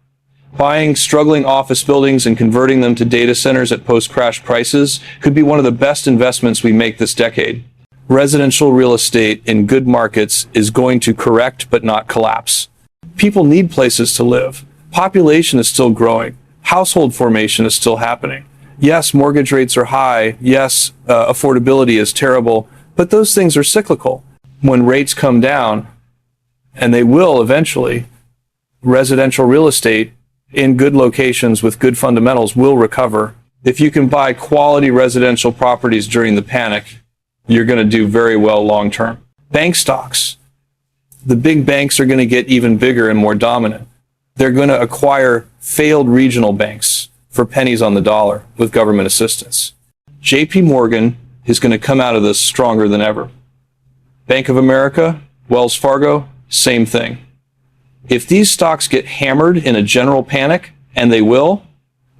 Buying struggling office buildings and converting them to data centers at post-crash prices could be one of the best investments we make this decade. Residential real estate in good markets is going to correct but not collapse. People need places to live. Population is still growing. Household formation is still happening. Yes, mortgage rates are high. Yes, affordability is terrible, but those things are cyclical. When rates come down, and they will eventually, residential real estate in good locations with good fundamentals will recover. If you can buy quality residential properties during the panic, you're going to do very well long term. Bank stocks. The big banks are going to get even bigger and more dominant. They're going to acquire failed regional banks for pennies on the dollar with government assistance. JP Morgan is going to come out of this stronger than ever. Bank of America, Wells Fargo, same thing. If these stocks get hammered in a general panic, and they will,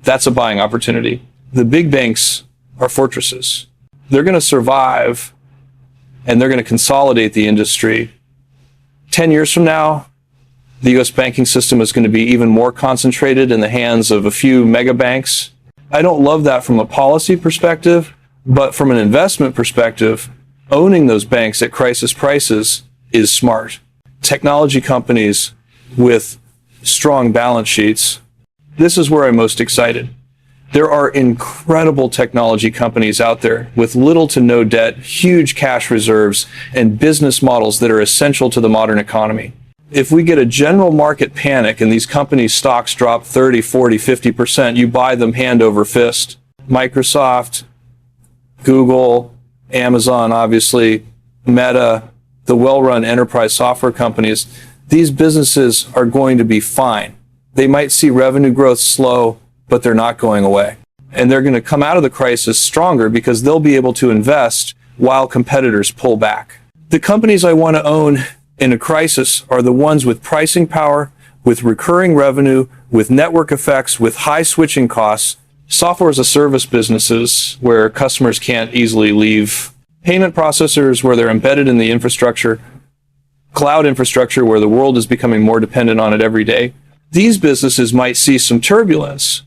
that's a buying opportunity. The big banks are fortresses. They're going to survive, and they're going to consolidate the industry. 10 years from now, the U.S. banking system is going to be even more concentrated in the hands of a few mega banks. I don't love that from a policy perspective, but from an investment perspective, owning those banks at crisis prices is smart. Technology companies with strong balance sheets, this is where I'm most excited. There are incredible technology companies out there with little to no debt, huge cash reserves, and business models that are essential to the modern economy. If we get a general market panic and these companies' stocks drop 30, 40, 50%, you buy them hand over fist. Microsoft, Google, Amazon, obviously, Meta, the well-run enterprise software companies, these businesses are going to be fine. They might see revenue growth slow, but they're not going away. And they're going to come out of the crisis stronger because they'll be able to invest while competitors pull back. The companies I want to own in a crisis are the ones with pricing power, with recurring revenue, with network effects, with high switching costs, software as a service businesses where customers can't easily leave, payment processors where they're embedded in the infrastructure, cloud infrastructure where the world is becoming more dependent on it every day. These businesses might see some turbulence,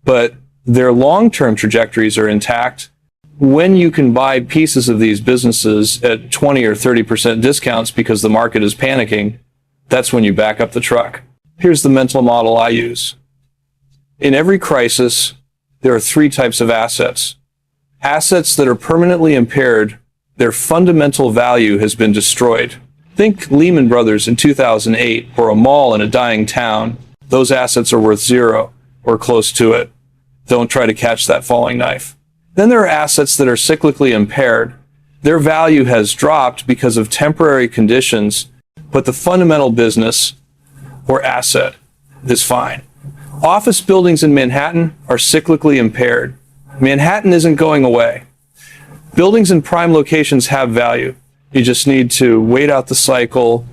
but their long-term trajectories are intact. When you can buy pieces of these businesses at 20 or 30% discounts because the market is panicking, that's when you back up the truck. Here's the mental model I use. In every crisis, there are three types of assets. Assets that are permanently impaired, their fundamental value has been destroyed. Think Lehman Brothers in 2008, or a mall in a dying town. those assets are worth zero or close to it. Don't try to catch that falling knife. Then there are assets that are cyclically impaired. Their value has dropped because of temporary conditions, but the fundamental business or asset is fine. Office buildings in Manhattan are cyclically impaired. Manhattan isn't going away. Buildings in prime locations have value. You just need to wait out the cycle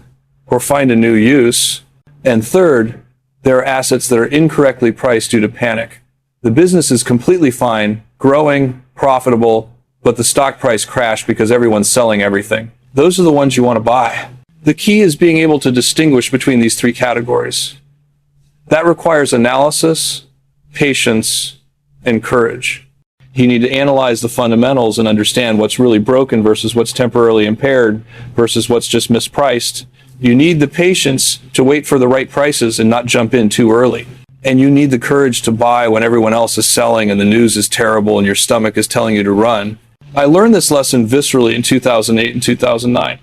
or find a new use. And third, there are assets that are incorrectly priced due to panic. The business is completely fine, growing, profitable, but the stock price crashed because everyone's selling everything. Those are the ones you want to buy. The key is being able to distinguish between these three categories. That requires analysis, patience, and courage. You need to analyze the fundamentals and understand what's really broken versus what's temporarily impaired versus what's just mispriced. You need the patience to wait for the right prices and not jump in too early. And you need the courage to buy when everyone else is selling and the news is terrible and your stomach is telling you to run. I learned this lesson viscerally in 2008 and 2009.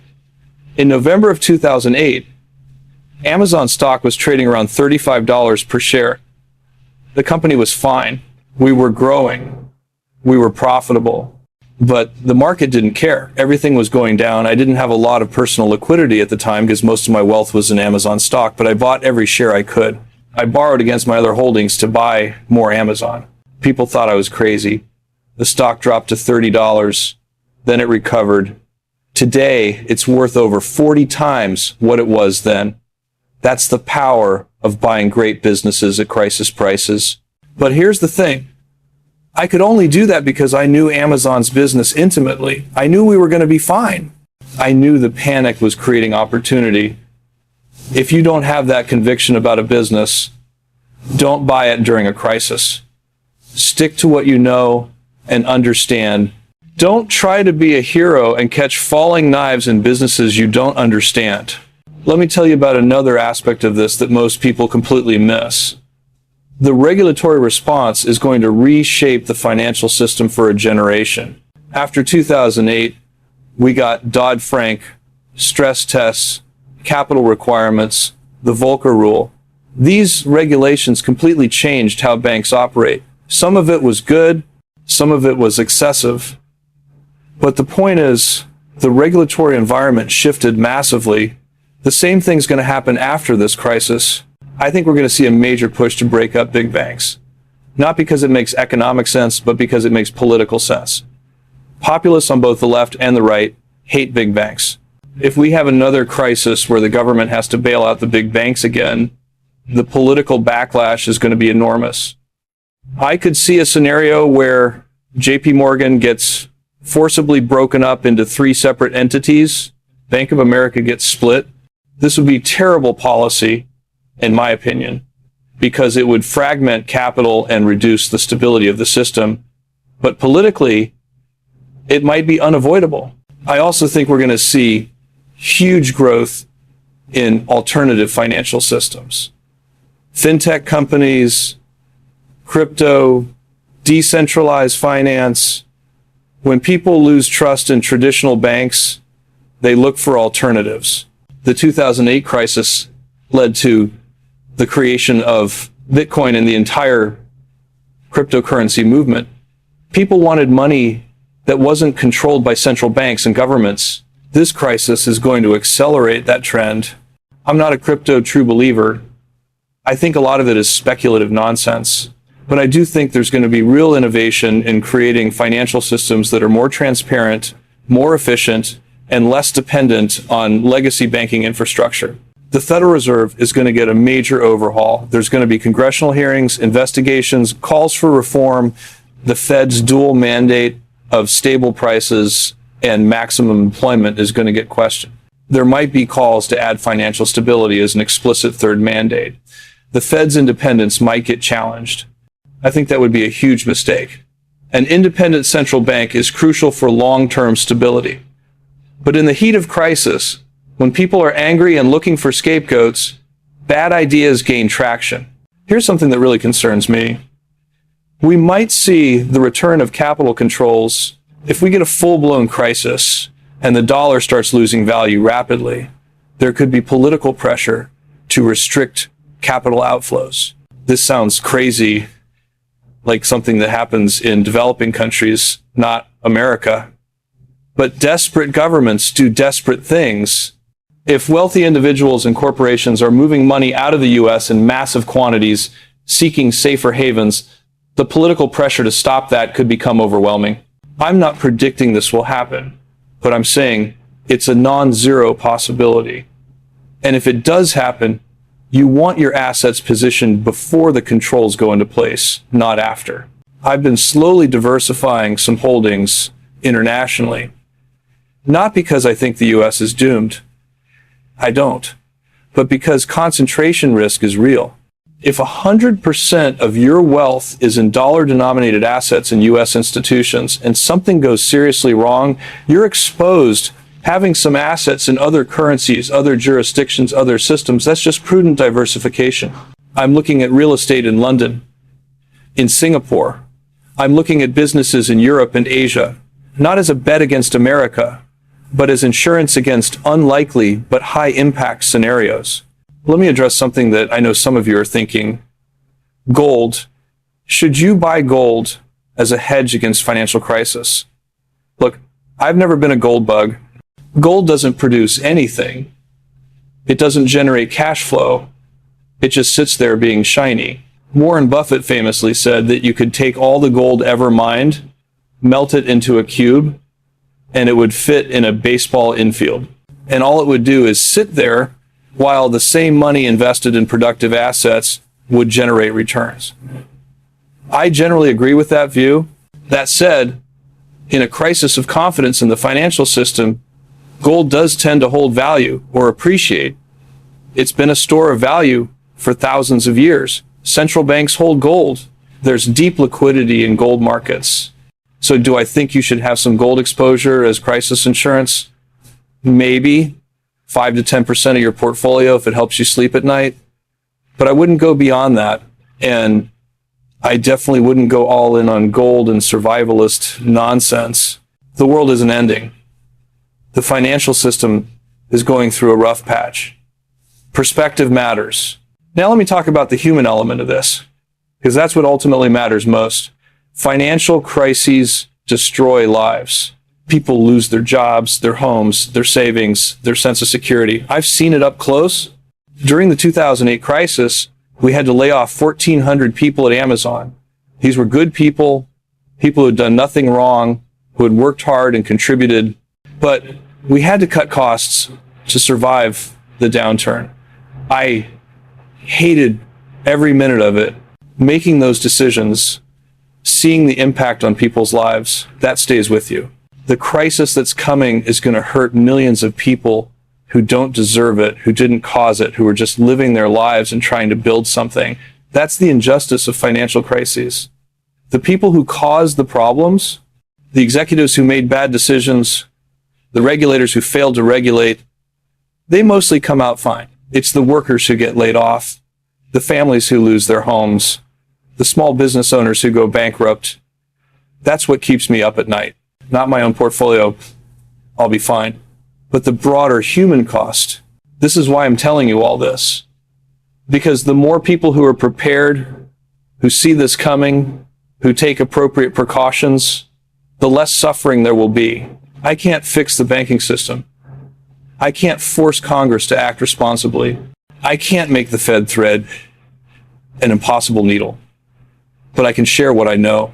In November of 2008, Amazon stock was trading around $35 per share. The company was fine. We were growing. We were profitable. But the market didn't care. Everything was going down. I didn't have a lot of personal liquidity at the time because most of my wealth was in Amazon stock, but I bought every share I could. I borrowed against my other holdings to buy more Amazon. People thought I was crazy. The stock dropped to $30. Then it recovered. Today, it's worth over 40 times what it was then. That's the power of buying great businesses at crisis prices. But here's the thing. I could only do that because I knew Amazon's business intimately. I knew we were going to be fine. I knew the panic was creating opportunity. If you don't have that conviction about a business, don't buy it during a crisis. Stick to what you know and understand. Don't try to be a hero and catch falling knives in businesses you don't understand. Let me tell you about another aspect of this that most people completely miss. The regulatory response is going to reshape the financial system for a generation. After 2008, we got Dodd-Frank, stress tests, capital requirements, the Volcker rule. These regulations completely changed how banks operate. Some of it was good, some of it was excessive. But the point is, the regulatory environment shifted massively. The same thing's going to happen after this crisis. I think we're going to see a major push to break up big banks. Not because it makes economic sense, but because it makes political sense. Populists on both the left and the right hate big banks. If we have another crisis where the government has to bail out the big banks again, the political backlash is going to be enormous. I could see a scenario where JP Morgan gets forcibly broken up into 3 separate entities. Bank of America gets split. This would be terrible policy, in my opinion, because it would fragment capital and reduce the stability of the system. But politically, it might be unavoidable. I also think we're going to see huge growth in alternative financial systems. Fintech companies, crypto, decentralized finance. When people lose trust in traditional banks, they look for alternatives. The 2008 crisis led to the creation of Bitcoin and the entire cryptocurrency movement. People wanted money that wasn't controlled by central banks and governments. This crisis is going to accelerate that trend. I'm not a crypto true believer. I think a lot of it is speculative nonsense. But I do think there's going to be real innovation in creating financial systems that are more transparent, more efficient, and less dependent on legacy banking infrastructure. The Federal Reserve is going to get a major overhaul. There's going to be congressional hearings, investigations, calls for reform. The Fed's dual mandate of stable prices and maximum employment is going to get questioned. There might be calls to add financial stability as an explicit third mandate. The Fed's independence might get challenged. I think that would be a huge mistake. An independent central bank is crucial for long-term stability. But in the heat of crisis, when people are angry and looking for scapegoats, bad ideas gain traction. Here's something that really concerns me. We might see the return of capital controls if we get a full-blown crisis and the dollar starts losing value rapidly. There could be political pressure to restrict capital outflows. This sounds crazy, like something that happens in developing countries, not America. But desperate governments do desperate things. If wealthy individuals and corporations are moving money out of the U.S. in massive quantities, seeking safer havens, the political pressure to stop that could become overwhelming. I'm not predicting this will happen, but I'm saying it's a non-zero possibility. And if it does happen, you want your assets positioned before the controls go into place, not after. I've been slowly diversifying some holdings internationally, not because I think the U.S. is doomed. I don't. But because concentration risk is real. If 100% of your wealth is in dollar-denominated assets in U.S. institutions and something goes seriously wrong, you're exposed. Having some assets in other currencies, other jurisdictions, other systems, that's just prudent diversification. I'm looking at real estate in London, in Singapore. I'm looking at businesses in Europe and Asia, not as a bet against America, but as insurance against unlikely but high-impact scenarios. Let me address something that I know some of you are thinking. Gold. Should you buy gold as a hedge against financial crisis? Look, I've never been a gold bug. Gold doesn't produce anything. It doesn't generate cash flow. It just sits there being shiny. Warren Buffett famously said that you could take all the gold ever mined, melt it into a cube, and it would fit in a baseball infield. And all it would do is sit there while the same money invested in productive assets would generate returns. I generally agree with that view. That said, in a crisis of confidence in the financial system, gold does tend to hold value or appreciate. It's been a store of value for thousands of years. Central banks hold gold. There's deep liquidity in gold markets. So do I think you should have some gold exposure as crisis insurance? Maybe 5 to 10% of your portfolio if it helps you sleep at night. But I wouldn't go beyond that. And I definitely wouldn't go all in on gold and survivalist nonsense. The world isn't ending. The financial system is going through a rough patch. Perspective matters. Now let me talk about the human element of this, because that's what ultimately matters most. Financial crises destroy lives. People lose their jobs, their homes, their savings, their sense of security. I've seen it up close. During the 2008 crisis, we had to lay off 1,400 people at Amazon. These were good people, people who had done nothing wrong, who had worked hard and contributed, but we had to cut costs to survive the downturn. I hated every minute of it. Making those decisions, seeing the impact on people's lives, that stays with you. The crisis that's coming is going to hurt millions of people who don't deserve it, who didn't cause it, who are just living their lives and trying to build something. That's the injustice of financial crises. The people who caused the problems, the executives who made bad decisions, the regulators who failed to regulate, they mostly come out fine. It's the workers who get laid off, the families who lose their homes, the small business owners who go bankrupt. That's what keeps me up at night. Not my own portfolio. I'll be fine. But the broader human cost. This is why I'm telling you all this. Because the more people who are prepared, who see this coming, who take appropriate precautions, the less suffering there will be. I can't fix the banking system. I can't force Congress to act responsibly. I can't make the Fed thread an impossible needle. But I can share what I know,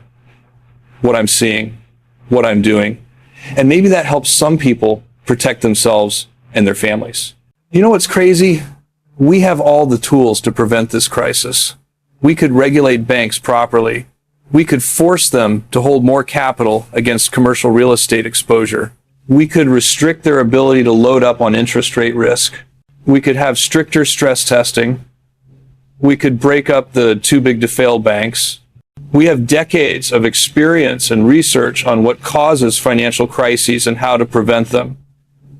what I'm seeing, what I'm doing. And maybe that helps some people protect themselves and their families. You know what's crazy? We have all the tools to prevent this crisis. We could regulate banks properly. We could force them to hold more capital against commercial real estate exposure. We could restrict their ability to load up on interest rate risk. We could have stricter stress testing. We could break up the too big to fail banks. We have decades of experience and research on what causes financial crises and how to prevent them.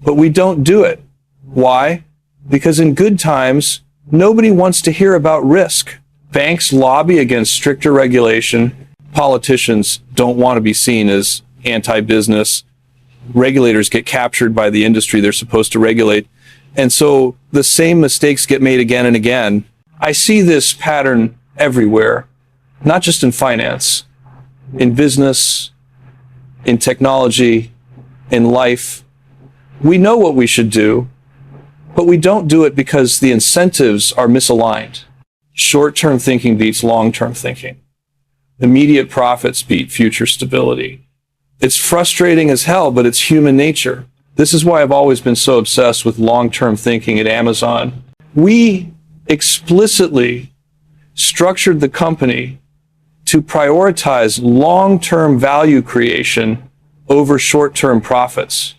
But we don't do it. Why? Because in good times, nobody wants to hear about risk. Banks lobby against stricter regulation. Politicians don't want to be seen as anti-business. Regulators get captured by the industry they're supposed to regulate. And so the same mistakes get made again and again. I see this pattern everywhere, not just in finance, in business, in technology, in life. We know what we should do, but we don't do it because the incentives are misaligned. Short-term thinking beats long-term thinking. Immediate profits beat future stability. It's frustrating as hell, but it's human nature. This is why I've always been so obsessed with long-term thinking at Amazon. We explicitly structured the company to prioritize long-term value creation over short-term profits.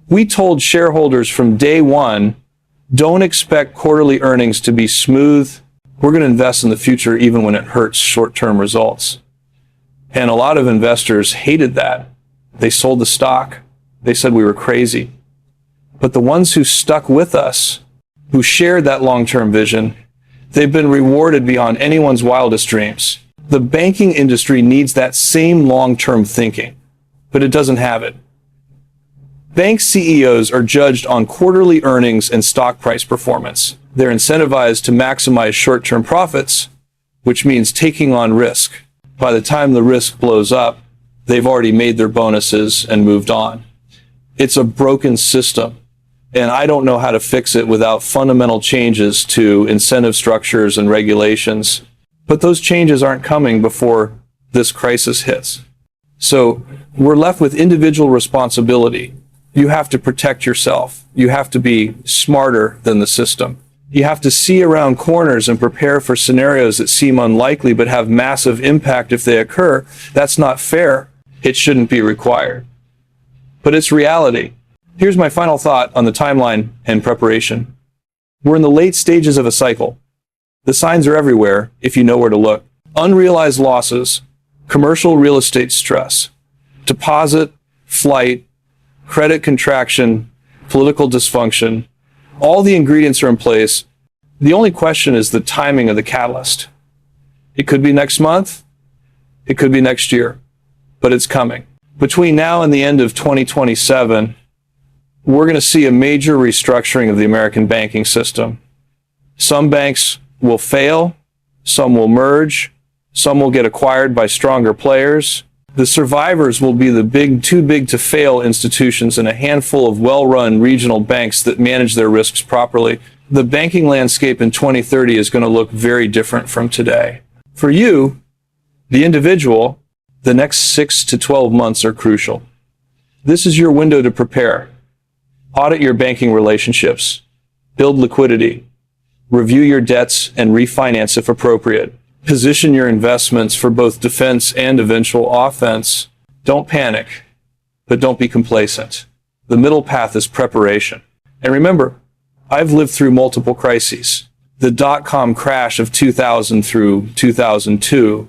We told shareholders from day one, don't expect quarterly earnings to be smooth. We're going to invest in the future even when it hurts short-term results. And a lot of investors hated that. They sold the stock. They said we were crazy. But the ones who stuck with us, who shared that long-term vision, they've been rewarded beyond anyone's wildest dreams. The banking industry needs that same long-term thinking, but it doesn't have it. Bank CEOs are judged on quarterly earnings and stock price performance. They're incentivized to maximize short-term profits, which means taking on risk. By the time the risk blows up, they've already made their bonuses and moved on. It's a broken system, and I don't know how to fix it without fundamental changes to incentive structures and regulations. But those changes aren't coming before this crisis hits. So we're left with individual responsibility. You have to protect yourself. You have to be smarter than the system. You have to see around corners and prepare for scenarios that seem unlikely but have massive impact if they occur. That's not fair. It shouldn't be required. But it's reality. Here's my final thought on the timeline and preparation. We're in the late stages of a cycle. The signs are everywhere if you know where to look. Unrealized losses, commercial real estate stress, deposit flight, credit contraction, political dysfunction. All the ingredients are in place. The only question is the timing of the catalyst. It could be next month. It could be next year, but it's coming. Between now and the end of 2027, we're going to see a major restructuring of the American banking system. Some banks will fail, some will merge, some will get acquired by stronger players. The survivors will be the too big to fail institutions and a handful of well-run regional banks that manage their risks properly. The banking landscape in 2030 is going to look very different from today. For you, the individual, the next 6 to 12 months are crucial. This is your window to prepare. Audit your banking relationships, build liquidity, review your debts and refinance if appropriate. Position your investments for both defense and eventual offense. Don't panic, but don't be complacent. The middle path is preparation. And remember, I've lived through multiple crises. The dot-com crash of 2000 through 2002,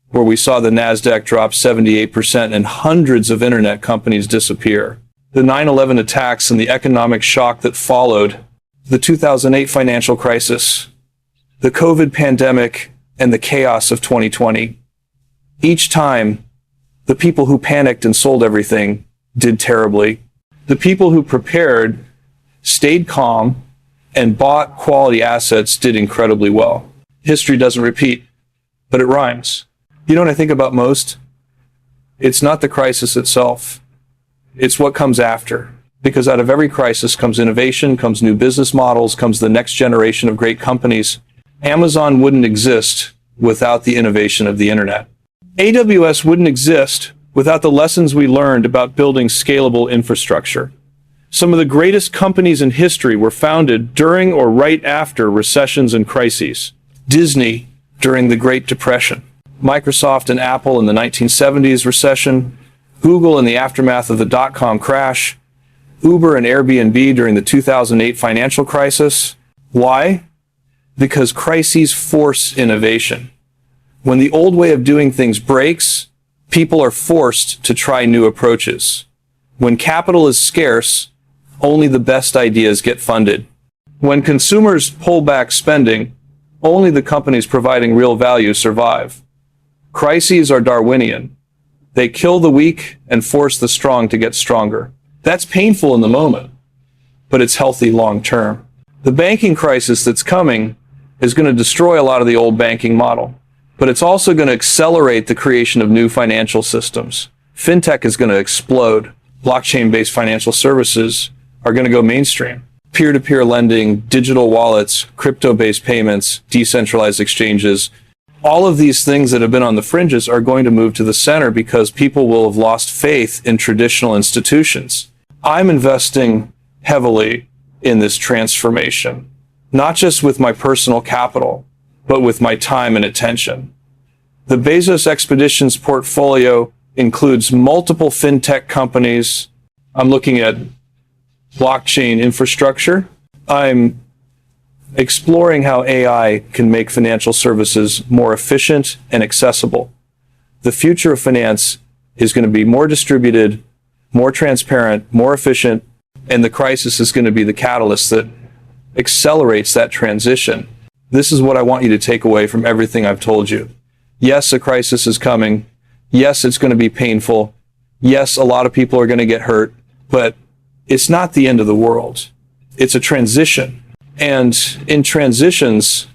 where we saw the NASDAQ drop 78% and hundreds of internet companies disappear. The 9/11 attacks and the economic shock that followed. The 2008 financial crisis. The COVID pandemic and the chaos of 2020. Each time, the people who panicked and sold everything did terribly. The people who prepared, stayed calm, and bought quality assets did incredibly well. History doesn't repeat, but it rhymes. You know what I think about most? It's not the crisis itself. It's what comes after. Because out of every crisis comes innovation, comes new business models, comes the next generation of great companies. Amazon wouldn't exist without the innovation of the internet. AWS wouldn't exist without the lessons we learned about building scalable infrastructure. Some of the greatest companies in history were founded during or right after recessions and crises. Disney during the Great Depression, Microsoft and Apple in the 1970s recession, Google in the aftermath of the dot-com crash, Uber and Airbnb during the 2008 financial crisis. Why? Because crises force innovation. When the old way of doing things breaks, people are forced to try new approaches. When capital is scarce, only the best ideas get funded. When consumers pull back spending, only the companies providing real value survive. Crises are Darwinian. They kill the weak and force the strong to get stronger. That's painful in the moment, but it's healthy long term. The banking crisis that's coming is going to destroy a lot of the old banking model, but it's also going to accelerate the creation of new financial systems. Fintech is going to explode. Blockchain-based financial services are going to go mainstream. Peer-to-peer lending, digital wallets, crypto-based payments, decentralized exchanges, all of these things that have been on the fringes are going to move to the center because people will have lost faith in traditional institutions. I'm investing heavily in this transformation, not just with my personal capital, but with my time and attention. The Bezos Expeditions portfolio includes multiple fintech companies. I'm looking at blockchain infrastructure. I'm exploring how AI can make financial services more efficient and accessible. The future of finance is going to be more distributed, more transparent, more efficient, and the crisis is going to be the catalyst that accelerates that transition. This is what I want you to take away from everything I've told you. Yes, a crisis is coming. Yes, it's going to be painful. Yes, a lot of people are going to get hurt, but it's not the end of the world. It's a transition. And in transitions,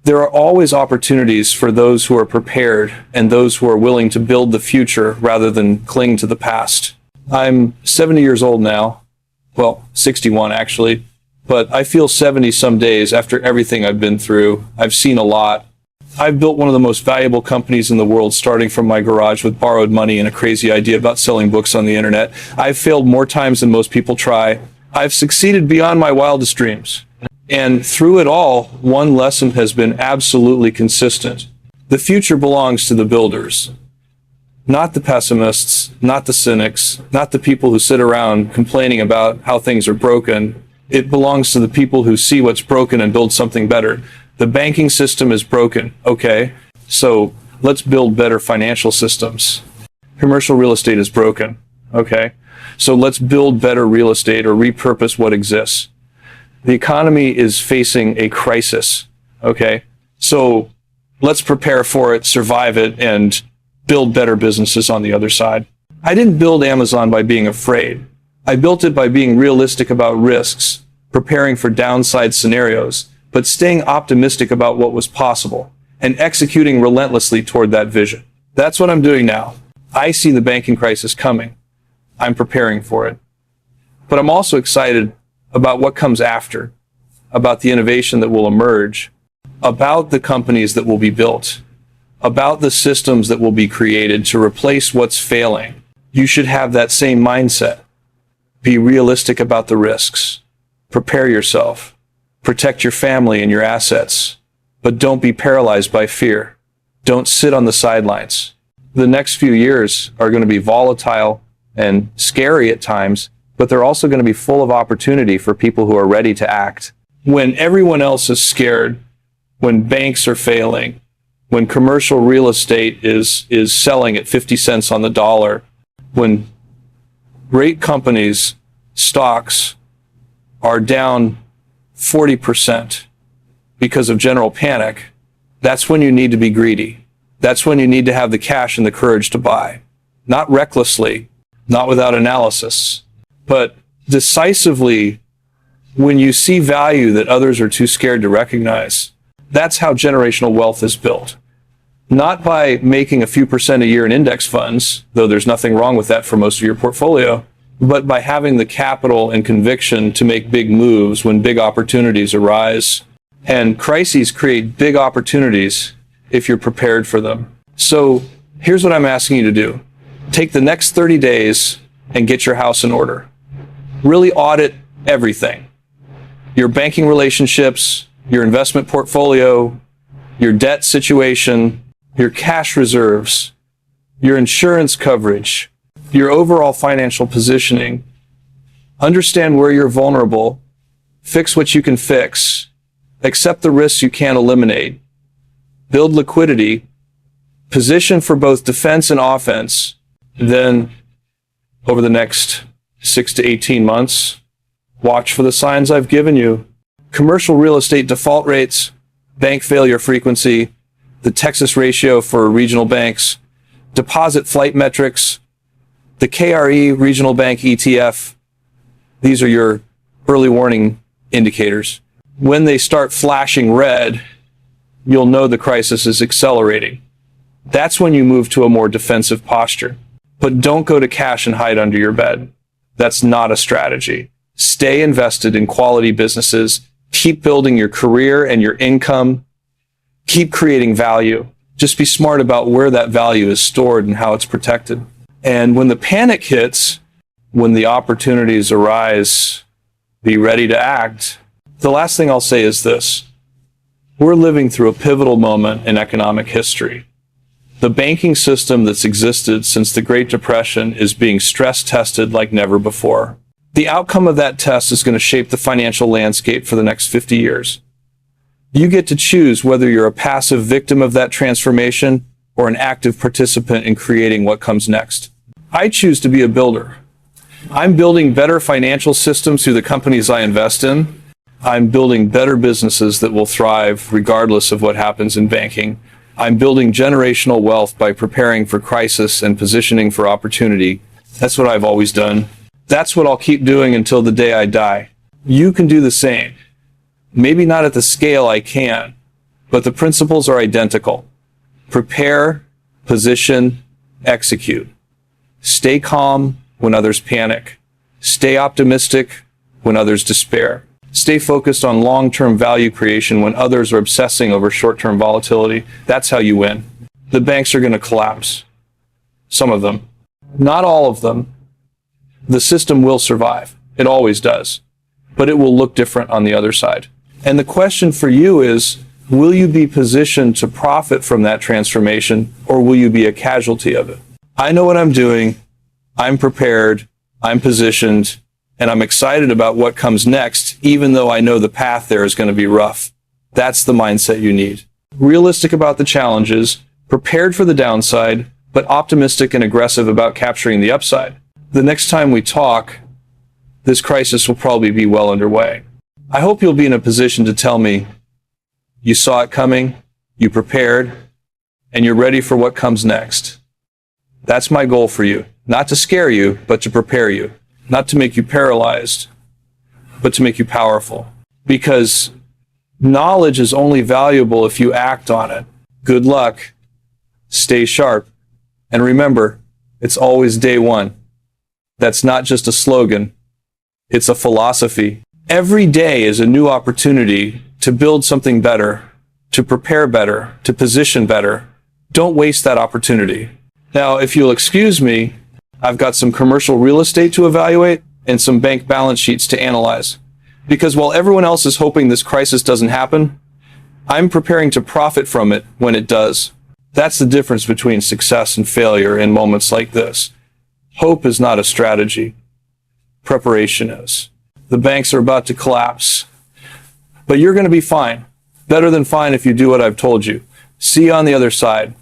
there are always opportunities for those who are prepared and those who are willing to build the future rather than cling to the past. I'm 70 years old now. Well, 61 actually, but I feel 70 some days after everything I've been through. I've seen a lot. I've built one of the most valuable companies in the world starting from my garage with borrowed money and a crazy idea about selling books on the internet. I've failed more times than most people try. I've succeeded beyond my wildest dreams. And through it all, one lesson has been absolutely consistent. The future belongs to the builders, not the pessimists, not the cynics, not the people who sit around complaining about how things are broken. It belongs to the people who see what's broken and build something better. The banking system is broken. Okay, so let's build better financial systems. Commercial real estate is broken. Okay, so let's build better real estate or repurpose what exists. The economy is facing a crisis. Okay, so let's prepare for it, survive it, and build better businesses on the other side. I didn't build Amazon by being afraid. I built it by being realistic about risks, preparing for downside scenarios, but staying optimistic about what was possible and executing relentlessly toward that vision. That's what I'm doing now. I see the banking crisis coming. I'm preparing for it. But I'm also excited about what comes after, about the innovation that will emerge, about the companies that will be built, about the systems that will be created to replace what's failing. You should have that same mindset. Be realistic about the risks. Prepare yourself. Protect your family and your assets. But don't be paralyzed by fear. Don't sit on the sidelines. The next few years are going to be volatile and scary at times, but they're also going to be full of opportunity for people who are ready to act. When everyone else is scared, when banks are failing, when commercial real estate is selling at 50 cents on the dollar, when great companies' stocks are down 40% because of general panic, that's when you need to be greedy. That's when you need to have the cash and the courage to buy. Not recklessly, not without analysis, but decisively when you see value that others are too scared to recognize. That's how generational wealth is built. Not by making a few percent a year in index funds, though there's nothing wrong with that for most of your portfolio, but by having the capital and conviction to make big moves when big opportunities arise. And crises create big opportunities if you're prepared for them. So here's what I'm asking you to do. Take the next 30 days and get your house in order. Really audit everything. Your banking relationships, your investment portfolio, your debt situation, your cash reserves, your insurance coverage, your overall financial positioning. Understand where you're vulnerable, fix what you can fix, accept the risks you can't eliminate, build liquidity, position for both defense and offense. Then over the next 6 to 18 months, watch for the signs I've given you. Commercial real estate default rates, bank failure frequency, the Texas ratio for regional banks, deposit flight metrics, the KRE regional bank ETF. These are your early warning indicators. When they start flashing red, you'll know the crisis is accelerating. That's when you move to a more defensive posture. But don't go to cash and hide under your bed. That's not a strategy. Stay invested in quality businesses. Keep building your career and your income. Keep creating value. Just be smart about where that value is stored and how it's protected. And when the panic hits, when the opportunities arise, be ready to act. The last thing I'll say is this. We're living through a pivotal moment in economic history. The banking system that's existed since the Great Depression is being stress tested like never before. The outcome of that test is going to shape the financial landscape for the next 50 years. You get to choose whether you're a passive victim of that transformation or an active participant in creating what comes next. I choose to be a builder. I'm building better financial systems through the companies I invest in. I'm building better businesses that will thrive regardless of what happens in banking. I'm building generational wealth by preparing for crisis and positioning for opportunity. That's what I've always done. That's what I'll keep doing until the day I die. You can do the same. Maybe not at the scale I can, but the principles are identical. Prepare, position, execute. Stay calm when others panic. Stay optimistic when others despair. Stay focused on long-term value creation when others are obsessing over short-term volatility. That's how you win. The banks are going to collapse. Some of them. Not all of them. The system will survive. It always does. But it will look different on the other side. And the question for you is, will you be positioned to profit from that transformation, or will you be a casualty of it? I know what I'm doing. I'm prepared. I'm positioned. And I'm excited about what comes next, even though I know the path there is going to be rough. That's the mindset you need. Realistic about the challenges, prepared for the downside, but optimistic and aggressive about capturing the upside. The next time we talk, this crisis will probably be well underway. I hope you'll be in a position to tell me you saw it coming, you prepared, and you're ready for what comes next. That's my goal for you. Not to scare you, but to prepare you. Not to make you paralyzed, but to make you powerful. Because knowledge is only valuable if you act on it. Good luck. Stay sharp. And remember, it's always day one. That's not just a slogan. It's a philosophy. Every day is a new opportunity to build something better, to prepare better, to position better. Don't waste that opportunity. Now, if you'll excuse me, I've got some commercial real estate to evaluate and some bank balance sheets to analyze. Because while everyone else is hoping this crisis doesn't happen, I'm preparing to profit from it when it does. That's the difference between success and failure in moments like this. Hope is not a strategy. Preparation is. The banks are about to collapse. But you're going to be fine. Better than fine if you do what I've told you. See you on the other side.